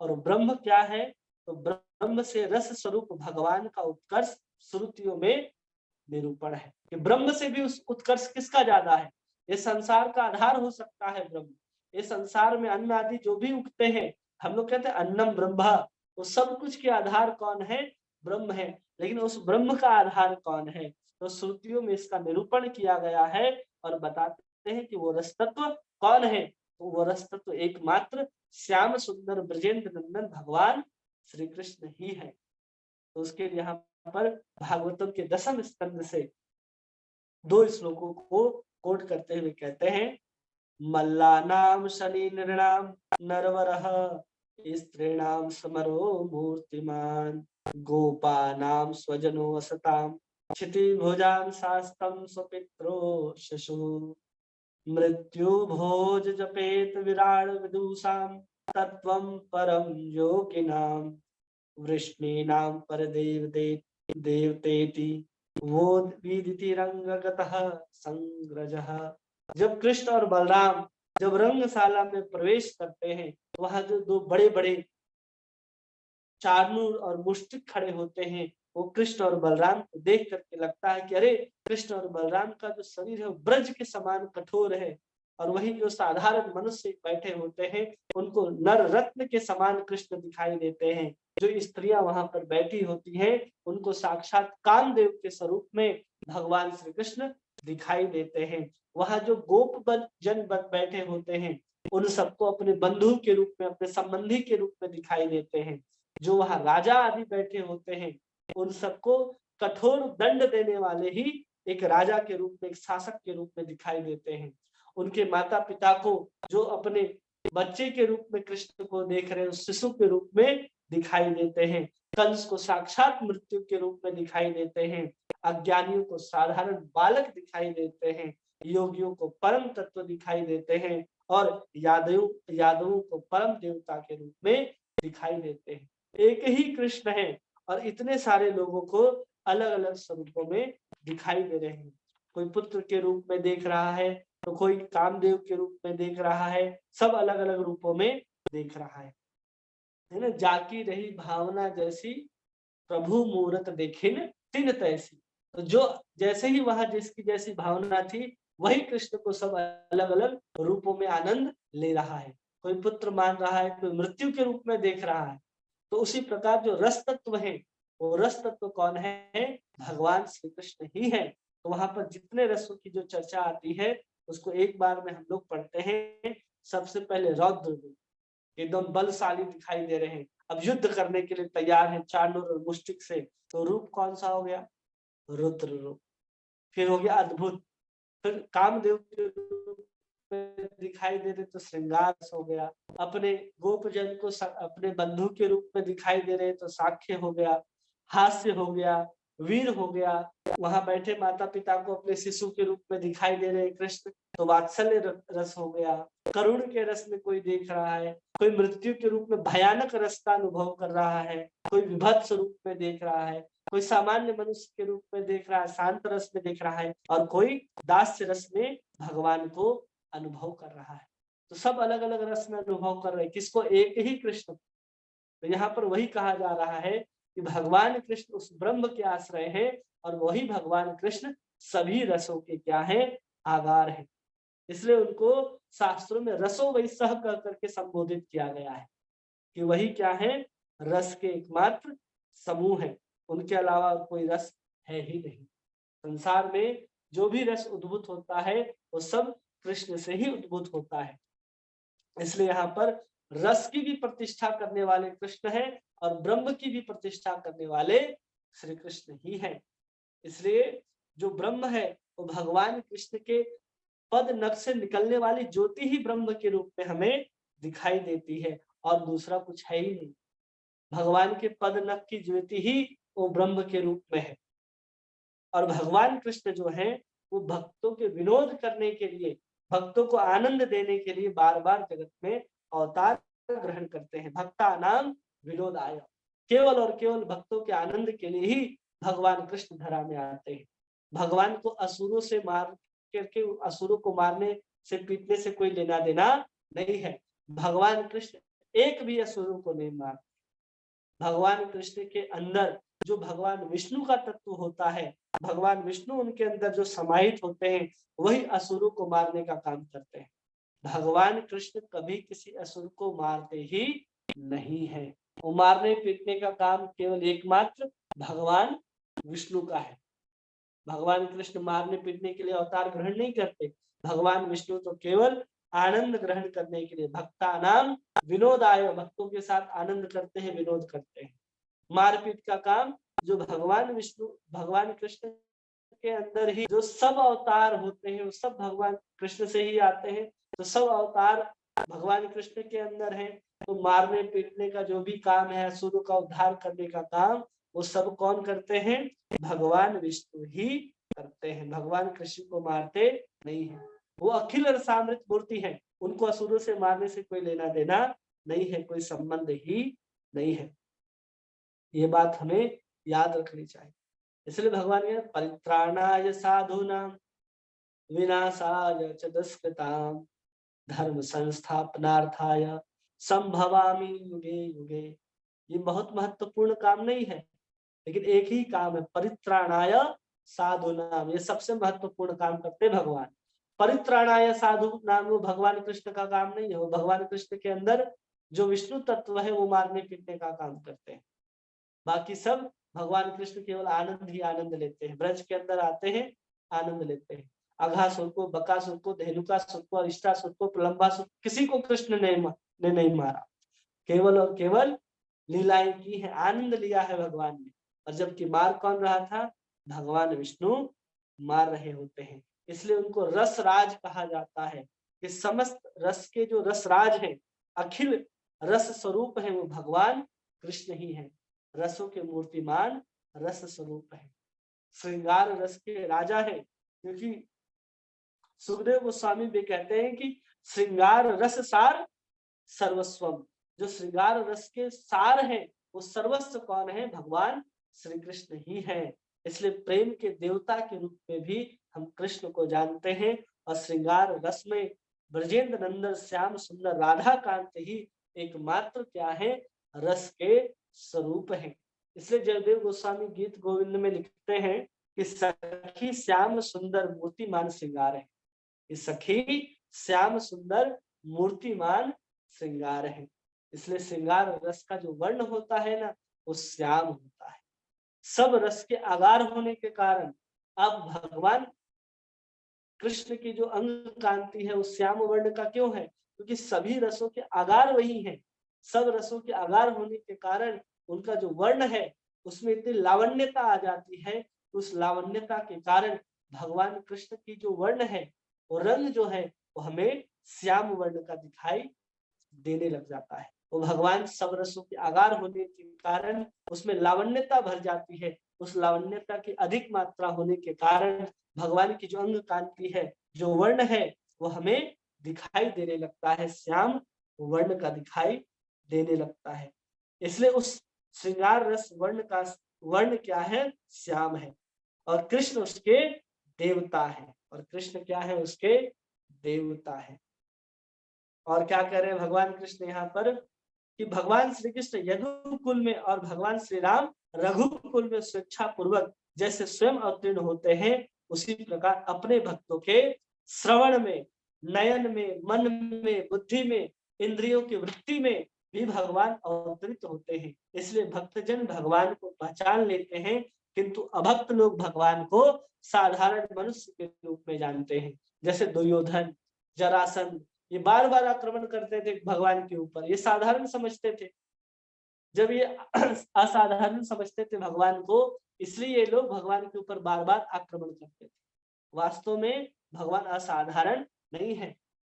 और ब्रह्म क्या है? तो ब्रह्म से रस स्वरूप भगवान का उत्कर्ष श्रुतियों में निरूपण है कि ब्रह्म से भी उस उत्कर्ष किसका ज्यादा है? ये संसार का आधार हो सकता है ब्रह्म, ये संसार में अन्न आदि जो भी उगते हैं, हम लोग कहते हैं अन्नम ब्रह्मा, वो सब कुछ के आधार कौन है? ब्रह्म है। लेकिन उस ब्रह्म का आधार कौन है? तो श्रुतियों में इसका निरूपण किया गया है और बताते हैं कि वो रस तत्व कौन है? तो वो रस तत्व एकमात्र श्याम सुंदर ब्रजेंद्र नंदन भगवान श्री कृष्ण ही है। तो उसके यहाँ पर भागवतम के 10वें स्कंद से 2 श्लोकों को कोट करते हुए कहते हैं, मल्लानाम शनि नृणाम नरवरः स्त्रीणाम समरो मूर्तिमान गोपानाम स्वजनो वसताम क्षिति भुजाम शास्तम स्वपित्रो शशु मृत्यु भोज जपेत विराड विदुषाम तत्वं परम योगिनाम वृष्णीनाम परदेव देवतेति वो विदिति रंगगतः संग्रजः। जब कृष्ण और बलराम जब रंगशाला में प्रवेश करते हैं, वहां जो 2 बड़े बड़े चारणूर और मुष्टिक खड़े होते हैं, वो कृष्ण और बलराम को देख करके लगता है कि अरे, कृष्ण और बलराम का जो शरीर है वो ब्रज के समान कठोर है, और वही जो साधारण मनुष्य बैठे होते हैं उनको नर रत्न के समान कृष्ण दिखाई देते हैं। जो स्त्रियां वहां पर बैठी होती हैं उनको साक्षात कामदेव के स्वरूप में भगवान श्री कृष्ण दिखाई देते हैं। वहां जो गोप जन बैठे होते हैं उन सबको अपने बंधु के रूप में, अपने संबंधी के रूप में दिखाई देते हैं। जो वहां राजा आदि बैठे होते हैं उन सबको कठोर दंड देने वाले ही एक राजा के रूप में, एक शासक के रूप में दिखाई देते हैं। उनके माता पिता को जो अपने बच्चे के रूप में कृष्ण को देख रहे हैं, उस शिशु के रूप में दिखाई देते हैं। कंस को साक्षात मृत्यु के रूप में दिखाई देते हैं, अज्ञानियों को साधारण बालक दिखाई देते हैं, योगियों को परम तत्व दिखाई देते हैं, और यादवों को परम देवता के रूप में दिखाई देते हैं। एक ही कृष्ण है और इतने सारे लोगों को अलग अलग स्वरूपों में दिखाई दे रहे हैं। कोई पुत्र के रूप में देख रहा है, तो कोई कामदेव के रूप में देख रहा है, सब अलग अलग रूपों में देख रहा है ना। जाकी रही भावना जैसी प्रभु मूरत देखिन तिन तैसी। तो जो जैसे ही वहां जिसकी जैसी भावना थी, वही कृष्ण को सब अलग अलग रूपों में आनंद ले रहा है। कोई पुत्र मान रहा है, कोई मृत्यु के रूप में देख रहा है। तो उसी प्रकार जो रस तत्व है, वो रस तत्व कौन है? भगवान श्री कृष्ण ही है। तो वहां पर जितने रसों की जो चर्चा आती है उसको एक बार में हम लोग पढ़ते हैं। सबसे पहले रौद्र रूप, एकदम बलशाली दिखाई दे रहे हैं, अब युद्ध करने के लिए तैयार है चाणूर और मुष्टिक से। तो रूप कौन सा हो गया? रुद्र रूप। फिर हो गया अद्भुत, फिर कामदेव के रूप में दिखाई दे रहे तो श्रृंगार हो गया। अपने गोपजन को अपने बंधु के रूप में दिखाई दे रहे तो साक्ष्य हो गया, हास्य हो गया, वीर हो गया। वहां बैठे माता पिता को अपने शिशु के रूप में दिखाई दे रहे कृष्ण, तो वात्सल्य रस हो गया। करुण के रस में कोई देख रहा है, कोई मृत्यु के रूप में भयानक रस का अनुभव कर रहा है, कोई विभत्स रूप में देख रहा है, कोई सामान्य मनुष्य के रूप में देख रहा है, शांत रस में देख रहा है, और कोई दास्य रस में भगवान को अनुभव कर रहा है। तो सब अलग अलग रस में अनुभव कर रहे हैं किसको? एक ही कृष्ण। तो यहाँ पर वही कहा जा रहा है कि भगवान कृष्ण उस ब्रह्म के आश्रय हैं और वही भगवान कृष्ण सभी रसों के क्या है, आधार है। इसलिए उनको शास्त्रों में रसो वैसह कह करके संबोधित किया गया है कि वही क्या है, रस के एकमात्र समूह है, उनके अलावा कोई रस है ही नहीं। संसार में जो भी रस उद्भूत होता है वो सब कृष्ण से ही उद्भूत होता है। इसलिए यहाँ पर रस की भी प्रतिष्ठा करने वाले कृष्ण हैं और ब्रह्म की भी प्रतिष्ठा करने वाले श्री कृष्ण ही हैं। इसलिए जो ब्रह्म है वो भगवान कृष्ण के पद नख से निकलने वाली ज्योति ही ब्रह्म के रूप में हमें दिखाई देती है और दूसरा कुछ है ही नहीं। भगवान के पद नख की ज्योति ही वो ब्रह्म के रूप में है। और भगवान कृष्ण जो है वो भक्तों के विनोद करने के लिए, भक्तों को आनंद देने के लिए बार बार जगत में अवतार ग्रहण करते हैं। भक्ता नाम विनोदाय, केवल और केवल भक्तों के आनंद के लिए ही भगवान कृष्ण धरा में आते हैं। भगवान को असुरों से मार करके, असुरों को मारने से पीटने से कोई लेना देना नहीं है। भगवान कृष्ण एक भी असुरों को नहीं मार। भगवान कृष्ण के अंदर जो भगवान विष्णु का तत्व होता है, भगवान विष्णु उनके अंदर जो समाहित होते हैं, वही असुरों को मारने का काम करते हैं। भगवान कृष्ण कभी किसी असुर को मारते ही नहीं है। वो मारने पीटने का काम केवल एकमात्र भगवान विष्णु का है। भगवान कृष्ण मारने पीटने के लिए अवतार ग्रहण नहीं करते। भगवान विष्णु तो केवल आनंद ग्रहण करने के लिए, भक्ता नाम विनोदाय, भक्तों के साथ आनंद करते हैं, विनोद करते हैं। मारपीट का काम जो भगवान विष्णु, भगवान कृष्ण के अंदर ही जो सब अवतार होते हैं वो सब भगवान कृष्ण से ही आते हैं। तो सब अवतार भगवान कृष्ण के अंदर है। तो मारने पीटने का जो भी काम है, असुरों का उद्धार करने का काम, वो सब कौन करते हैं? भगवान विष्णु ही करते हैं। भगवान कृष्ण को मारते नहीं है। वो अखिल रसामृत मूर्ति है, उनको असुरों से मारने से कोई लेना देना नहीं है, कोई संबंध ही नहीं है। ये बात हमें याद रखनी चाहिए। इसलिए भगवान ने परित्राणाय साधूनां विनाशाय च दुष्कृतां धर्म संस्थापनार्थाय संभवामि युगे युगे। ये बहुत महत्वपूर्ण काम नहीं है, लेकिन एक ही काम है, परित्राणाय साधूनाम। ये सबसे महत्वपूर्ण काम करते भगवान। परित्राणाय साधु नाम वो भगवान कृष्ण का काम नहीं है। वो भगवान कृष्ण के अंदर जो विष्णु तत्व है वो मारने पीटने का काम करते हैं। बाकी सब भगवान कृष्ण केवल आनंद ही आनंद लेते हैं। ब्रज के अंदर आते हैं, आनंद लेते हैं। अघासुर को, बकासुर को, धेनुकासुर को, अरिष्टासुर को, प्रलंबासुर, किसी को कृष्ण ने नहीं मारा। केवल और केवल लीलाएं की है, आनंद लिया है भगवान ने। और जबकि मार कौन रहा था? भगवान विष्णु मार रहे होते हैं। इसलिए उनको रसराज कहा जाता है कि समस्त रस के जो रसराज हैं, अखिल रस स्वरूप है, वो भगवान कृष्ण ही है। रसों के मूर्तिमान रस स्वरूप है, श्रृंगार रस के राजा है। क्योंकि सुखदेव गोस्वामी भी कहते हैं कि श्रृंगार रस सार सर्वस्वम। जो श्रृंगार रस के सार है वो सर्वस्व कौन है? भगवान श्री कृष्ण ही है। इसलिए प्रेम के देवता के रूप में भी हम कृष्ण को जानते हैं। और श्रृंगार रस में ब्रजेंद्र नंदन श्याम सुंदर राधा कांत ही एकमात्र क्या है? रस के स्वरूप है। इसलिए जयदेव गोस्वामी गीत गोविंद में लिखते हैं कि सखी श्याम सुंदर मूर्तिमान श्रृंगार है। इस सखी श्याम सुंदर मूर्तिमान श्रृंगार है। इसलिए श्रृंगार रस का जो वर्ण होता है ना, वो श्याम होता है। सब रस के आगार होने के कारण अब भगवान कृष्ण की जो अंग कांति है वो श्याम वर्ण का क्यों है? क्योंकि सभी रसों के आगार वही हैं। सब रसों के आगार होने के कारण उनका जो वर्ण है उसमें इतनी लावण्यता आ जाती है। उस लावण्यता के कारण भगवान कृष्ण की जो वर्ण है, वो रंग जो है, वो हमें श्याम वर्ण का दिखाई देने लग जाता है। वो भगवान सब रसों के आगार होने के कारण उसमें लावण्यता भर जाती है। उस लावण्यता की अधिक मात्रा होने के कारण भगवान की जो अंग कांति है, जो वर्ण है, वो हमें दिखाई देने लगता है, श्याम वर्ण का दिखाई देने लगता है। इसलिए उस श्रृंगार रस वर्ण का वर्ण क्या है? श्याम है। और कृष्ण उसके देवता है। और कृष्ण क्या है? उसके देवता है। और क्या कह रहे हैं भगवान कृष्ण यहाँ पर? कि भगवान श्री कृष्ण यदुकुल में और भगवान श्री राम रघुकुल में स्वेच्छा पूर्वक जैसे स्वयं अवतीर्ण होते हैं, उसी प्रकार अपने भक्तों के श्रवण में, नयन में, मन में, बुद्धि में, इंद्रियों की वृत्ति में भी भगवान अवतरित होते हैं। इसलिए भक्तजन भगवान को पहचान लेते हैं, किंतु अभक्त लोग भगवान को साधारण मनुष्य के रूप में जानते हैं। जैसे दुर्योधन, जरासंध, ये बार बार आक्रमण करते थे भगवान के ऊपर, ये साधारण समझते थे। जब ये असाधारण समझते थे भगवान को, इसलिए ये लोग भगवान के ऊपर बार बार आक्रमण करते थे। वास्तव में भगवान असाधारण नहीं है।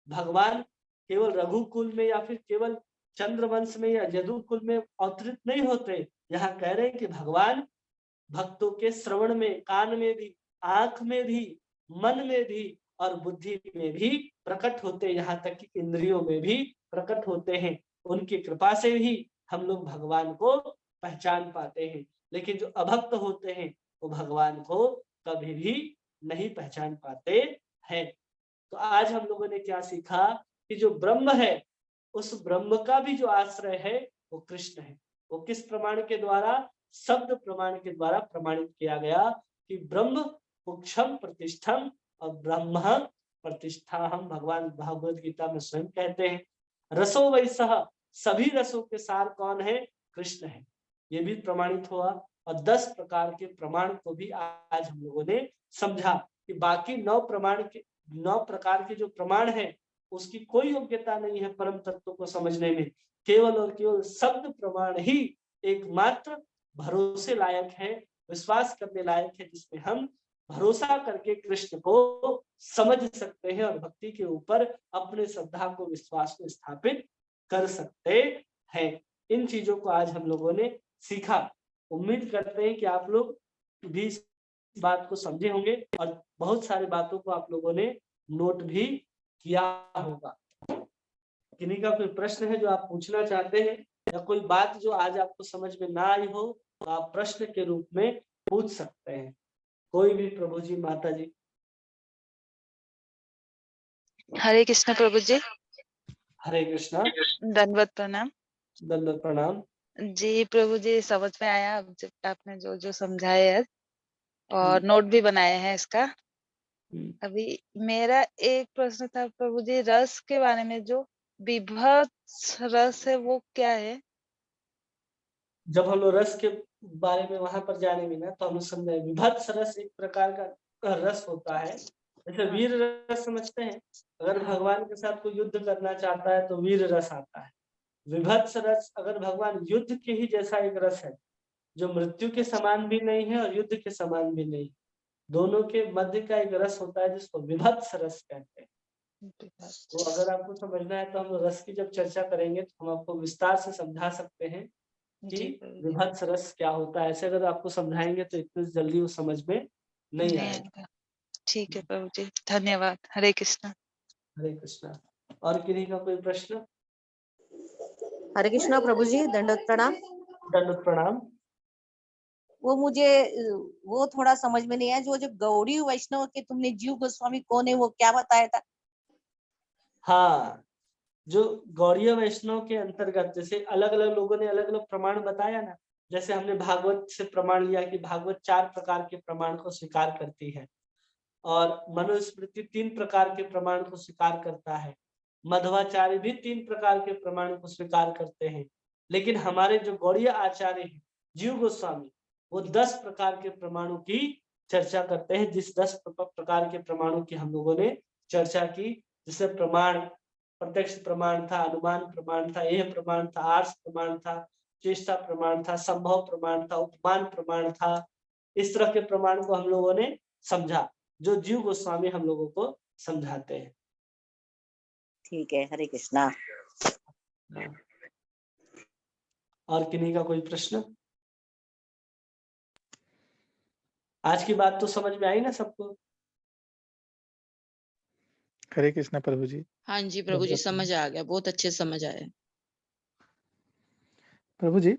भगवान केवल रघुकुल में या फिर केवल चंद्रवंश में या यदुकुल में अवतरित नहीं होते। यहाँ कह रहे हैं कि भगवान भक्तों के श्रवण में, कान में भी, आंख में भी, मन में भी और बुद्धि में भी प्रकट होते, यहाँ तक कि इंद्रियों में भी प्रकट होते हैं। उनकी कृपा से ही हम लोग भगवान को पहचान पाते हैं। लेकिन जो अभक्त होते हैं वो भगवान को कभी भी नहीं पहचान पाते हैं। तो आज हम लोगों ने क्या सीखा कि जो ब्रह्म है, उस ब्रह्म का भी जो आश्रय है वो कृष्ण है। वो किस प्रमाण के द्वारा? शब्द प्रमाण के द्वारा प्रमाणित किया गया कि ब्रह्म मोक्षम प्रतिष्ठम और ब्रह्म प्रतिष्ठा हम भगवान भगवद गीता में स्वयं कहते हैं। रसो वैसह, सभी रसों के सार कौन है? कृष्ण है। ये भी प्रमाणित हुआ। और 10 प्रकार के प्रमाण को भी आज हम लोगों ने समझा कि बाकी 9 प्रकार के जो प्रमाण है उसकी कोई योग्यता नहीं है परम तत्व को समझने में। केवल और केवल शब्द प्रमाण ही एकमात्र भरोसे लायक है, विश्वास करने लायक है, जिसमें हम भरोसा करके कृष्ण को समझ सकते हैं और भक्ति के ऊपर अपने श्रद्धा को, विश्वास को स्थापित कर सकते हैं। इन चीजों को आज हम लोगों ने सीखा। उम्मीद करते हैं कि आप लोग भी इस बात को समझे होंगे और बहुत सारी बातों को आप लोगों ने नोट भी किया होगा। किन्हीं का कोई प्रश्न है जो आप पूछना चाहते हैं, या कोई बात जो आज आपको समझ में ना आई हो तो आप प्रश्न के रूप में पूछ सकते हैं। कोई भी प्रभु जी, माता जी। हरे कृष्ण प्रभु जी। हरे कृष्णा। दंडवत प्रणाम। दंडवत प्रणाम जी प्रभु जी, समझ में आया जब आपने जो जो समझाया है और नोट भी बनाए हैं इसका। अभी मेरा एक प्रश्न था प्रभु जी, रस के बारे में, जो विभत्स रस है वो क्या है? जब हम लोग रस के बारे में वहां पर जानेंगे ना तो हम समझे। विभत्स रस एक प्रकार का रस होता है। जैसे वीर रस समझते हैं, अगर भगवान के साथ कोई युद्ध करना चाहता है तो वीर रस आता है। विभत्स रस अगर भगवान युद्ध के ही जैसा एक रस है, जो मृत्यु के समान भी नहीं है और युद्ध के समान भी नहीं, दोनों के मध्य का एक रस होता है जिसको विभत्स रस कहते हैं। तो अगर आपको समझना है तो हम रस की जब चर्चा करेंगे तो हम आपको विस्तार से समझा सकते हैं कि विभत्स रस क्या होता है। ऐसे अगर आपको समझाएंगे तो इतनी जल्दी वो समझ में नहीं आएगा। ठीक है प्रभु जी, धन्यवाद। हरे कृष्णा। हरे कृष्णा। और किन्हीं का कोई प्रश्न? हरे कृष्णा प्रभु जी, दंडवत प्रणाम। दंडवत प्रणाम। वो थोड़ा समझ में नहीं आया, जो गौड़ी वैष्णव के तुमने जीव गोस्वामी कौन है वो क्या बताया था? हाँ, जो गौड़ीय वैष्णव के अंतर्गत जैसे अलग अलग लोगों ने अलग अलग प्रमाण बताया ना। जैसे हमने भागवत से प्रमाण लिया कि भागवत 4 प्रकार के प्रमाण को स्वीकार करती है और मनुस्मृति 3 प्रकार के प्रमाण को स्वीकार करता है। मध्वाचार्य भी 3 प्रकार के प्रमाण को स्वीकार करते हैं। लेकिन हमारे जो गौड़ीय आचार्य हैं, जीव गोस्वामी, वो 10 प्रकार के प्रमाणों की चर्चा करते हैं। जिस 10 प्रकार के प्रमाणों की हम लोगों ने चर्चा की, जिसे प्रमाण, प्रत्यक्ष प्रमाण था, अनुमान प्रमाण था, यह प्रमाण था, आर्ष प्रमाण था, चेष्टा प्रमाण था, संभव प्रमाण था, उपमान प्रमाण था। इस तरह के प्रमाण को हम लोगों ने समझा, जो जीव गोस्वामी हम लोगों को समझाते हैं। ठीक है, हरे कृष्णा। और किन्हीं का कोई प्रश्न? आज की बात तो समझ में आई ना सबको? हरे कृष्णा प्रभु जी। हाँ जी प्रभु जी, समझ आ गया, बहुत अच्छे समझ आए प्रभु जी।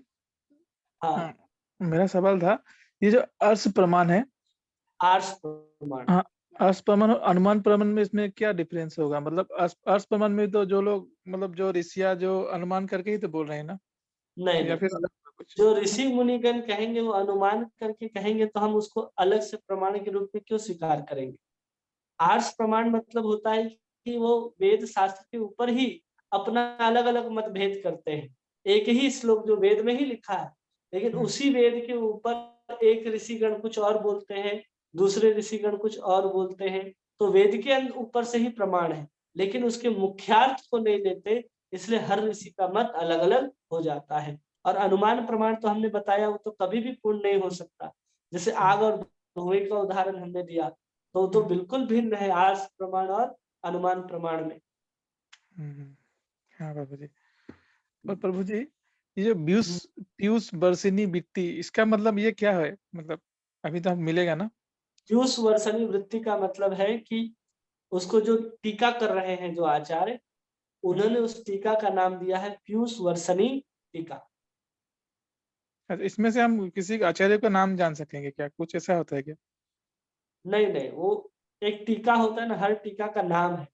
हाँ, मेरा सवाल था, ये जो अर्श प्रमाण है, आर्ष प्रमाण, हाँ, अर्श प्रमाण और अनुमान प्रमाण में इसमें क्या डिफरेंस होगा? मतलब अर्श प्रमाण में तो जो लोग मतलब जो ऋषियाँ जो अनुमान करके ही तो बोल रहे हैं ना? नहीं या नहीं, फिर अलग कुछ? जो ऋषि मुनिगण कहेंगे वो अनुमान करके कहेंगे तो हम उसको अलग से प्रमाण के रूप में क्यों स्वीकार करेंगे। आर्ष प्रमाण मतलब होता है कि वो वेद शास्त्र के ऊपर ही अपना अलग अलग मतभेद करते हैं। एक ही श्लोक जो वेद में ही लिखा है, लेकिन उसी वेद के ऊपर एक ऋषिगण कुछ और बोलते हैं, दूसरे ऋषिगण कुछ और बोलते हैं। तो वेद के ऊपर से ही प्रमाण है, लेकिन उसके मुख्यार्थ को नहीं लेते, इसलिए हर ऋषि का मत अलग अलग हो जाता है। और अनुमान प्रमाण तो हमने बताया वो तो कभी भी पूर्ण नहीं हो सकता। जैसे आग और धुएं का उदाहरण हमने दिया, तो बिल्कुल भिन्न है आर्ष प्रमाण और अनुमान प्रमाण में। हाँ प्रभु जी। और प्रभु जी ये जो पीयूष वर्षिणी वृत्ति इसका मतलब ये क्या है? मतलब अभी तो मिलेगा ना? पीयूष वर्षणी वृत्ति का मतलब है कि उसको जो टीका कर रहे हैं जो आचार्य, उन्होंने उस टीका का नाम दिया है पीयूष वर्षणी टीका। अच्छा, इसमें से हम किसी आचार्य का नाम जान सकेंगे क्या? कुछ ऐसा होता है क्या? नहीं नहीं, वो एक टीका होता है ना, हर टीका का नाम है।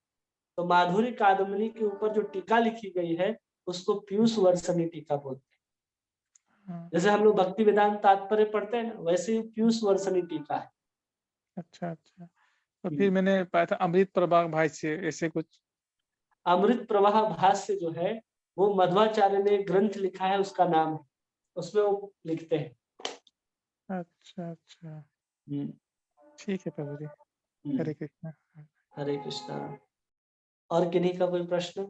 तो माधुर्य कादम्बनी के ऊपर जो टीका लिखी गई है उसको पीयूष वर्षणी टीका बोलते हैं। हाँ। जैसे हम लोग भक्ति वेदांत तात्पर्य पढ़ते हैं ना, वैसे ही पीयूष वर्षणी टीका है। अच्छा अच्छा। तो फिर मैंने पाया था अमृत प्रभा भाष्य ऐसे कुछ। अमृत प्रवाह भाष्य जो है वो मध्वाचार्य ने एक ग्रंथ लिखा है, उसका नाम है, उसमें वो लिखते हैं। अच्छा अच्छा, ठीक है प्रभु जी। हरे कृष्णा। हरे कृष्णा। और किन्हीं का कोई प्रश्न?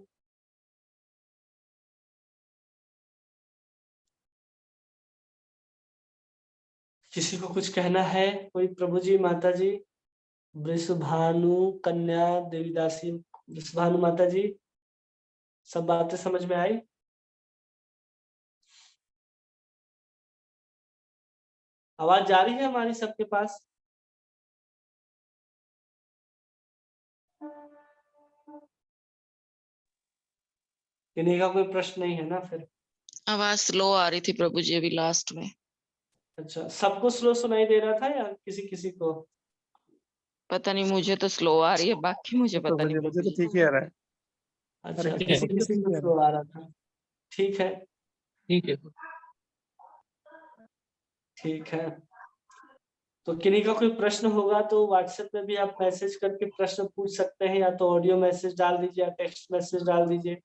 किसी को कुछ कहना है? कोई प्रभु जी, माता जी, वृषभानु कन्या देवीदासी, वृषभानु माता जी, सब बातें समझ में आई? आवाज जा रही है हमारी सबके पास? किन्हीं का कोई प्रश्न नहीं है ना फिर? आवाज स्लो आ रही थी प्रभु जी अभी लास्ट में। अच्छा, सबको स्लो सुनाई दे रहा था या किसी किसी को? पता नहीं, मुझे तो स्लो आ रही है, बाकी मुझे पता प्रभु नहीं जी प्रभु मुझे तो जी। ठीक ही आ रहा है। अच्छा, हरे किसी कृष्णा, मुझे तो किसी ठीक को ही आ रहा स्लो आ रहा था। ठीक है, ठीक है। ठीक है। तो किन्हीं का कोई प्रश्न होगा तो व्हाट्सएप में भी आप मैसेज करके प्रश्न पूछ सकते हैं, या तो ऑडियो मैसेज डाल दीजिए या टेक्स्ट मैसेज डाल दीजिए,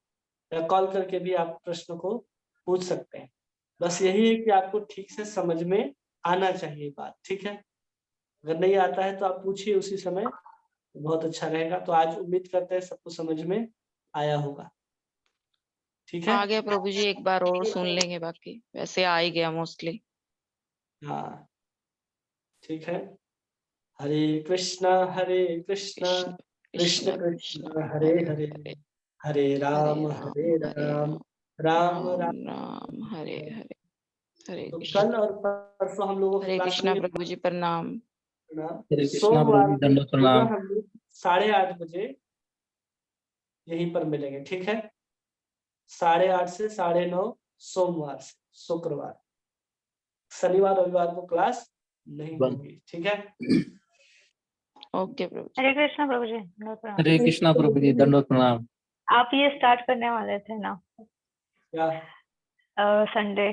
या कॉल करके भी आप प्रश्न को पूछ सकते हैं। बस यही है कि आपको ठीक से समझ में आना चाहिए बात, ठीक है। अगर नहीं आता है तो आप पूछिए उसी समय, बहुत अच्छा रहेगा। तो आज उम्मीद करते हैं सबको समझ में आया होगा, ठीक है। आ गया प्रभु जी, एक बार और सुन लेंगे, बाकी वैसे आ ही गया मोस्टली। हाँ, ठीक है। हरे कृष्णा कृष्ण कृष्ण कृष्ण कृष्ण हरे हरे हरे, हरे, हरे राम हरे राम राम राम राम। राम हरे हरे, हरे तो कृष्ण। कल और परसों हम लोगों की हरे क्लास में कृष्णा प्रभु जी, प्रणाम। हरे कृष्णा सोमवार प्रभु जी, को दंडवत सुबह प्रणाम। हम लोग 8:30 बजे यहीं पर मिलेंगे, ठीक है। 8:30 से 9:30 सोमवार से शुक्रवार, शनिवार रविवार को क्लास नहीं बंद। होगी, ठीक है। ओके प्रभु जी। हरे कृष्णा प्रभु जी, दंडवत प्रणाम। हरे कृष्णा प्रभु जी, दंडवत प्रणाम। आप ये स्टार्ट करने वाले थे ना क्या? संडे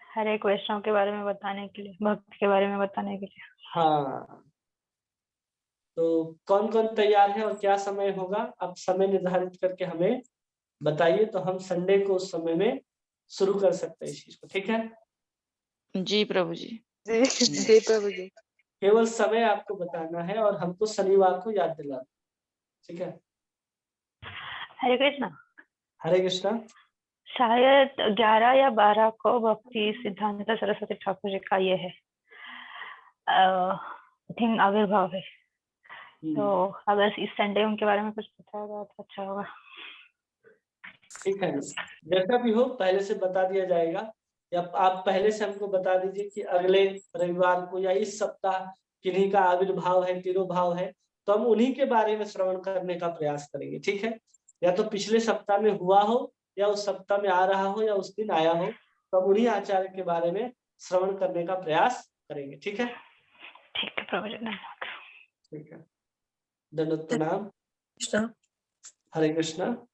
हरे एक वैष्णव के बारे में बताने के लिए, भक्त के बारे में बताने के लिए। हाँ, तो कौन कौन तैयार है और क्या समय होगा, आप समय निर्धारित करके हमें बताइए, तो हम संडे को उस समय में शुरू कर सकते हैं इस चीज को, ठीक है। जी प्रभु जी। जी प्रभु जी। केवल समय आपको बताना है और हमको शनिवार को याद दिलाना, ठीक है। हरे कृष्णा। हरे कृष्णा। शायद 11 या 12 को भक्ति सिद्धांत सरस्वती ठाकुर जी का ये है थिंग आविर्भाव है। तो अगर इस संडे उनके बारे में कुछ बताएगा तो अच्छा होगा। ठीक है, जैसा भी हो पहले से बता दिया जाएगा, या आप पहले से हमको बता दीजिए कि अगले रविवार को या इस सप्ताह किन्हीं का आविर्भाव है, तिरोभाव है, तो हम उन्हीं के बारे में श्रवण करने का प्रयास करेंगे, ठीक है। या तो पिछले सप्ताह में हुआ हो, या उस सप्ताह में आ रहा हो, या उस दिन आया हो, तो हम उन्हीं आचार्य के बारे में श्रवण करने का प्रयास करेंगे, ठीक है। ठीक है प्रभु जी, धन्यवाद। ठीक है। दंडवत प्रणाम। कृष्णा। हरे कृष्णा।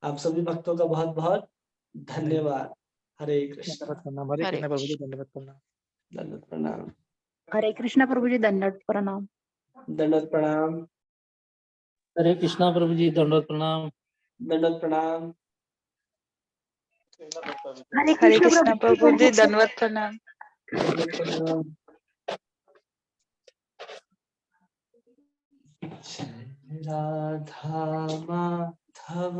आप सभी भक्तों का बहुत बहुत धन्यवाद। हरे कृष्णा। दंडवत प्रणाम। हरे हरे कृष्ण प्रभु जी, दंडवत प्रणाम। दंडवत प्रणाम। हरे कृष्णा प्रभु जी, दंडवत प्रणाम। दंडवत प्रणाम। हरे कृष्णा प्रभु जी, दंडवत प्रणाम। दंडवत प्रणाम। हरे हरे कृष्णा कृष्णा प्रभु जी, दंडवत दंडवत प्रणाम। दंडवत प्रणाम। जय राधा माधव।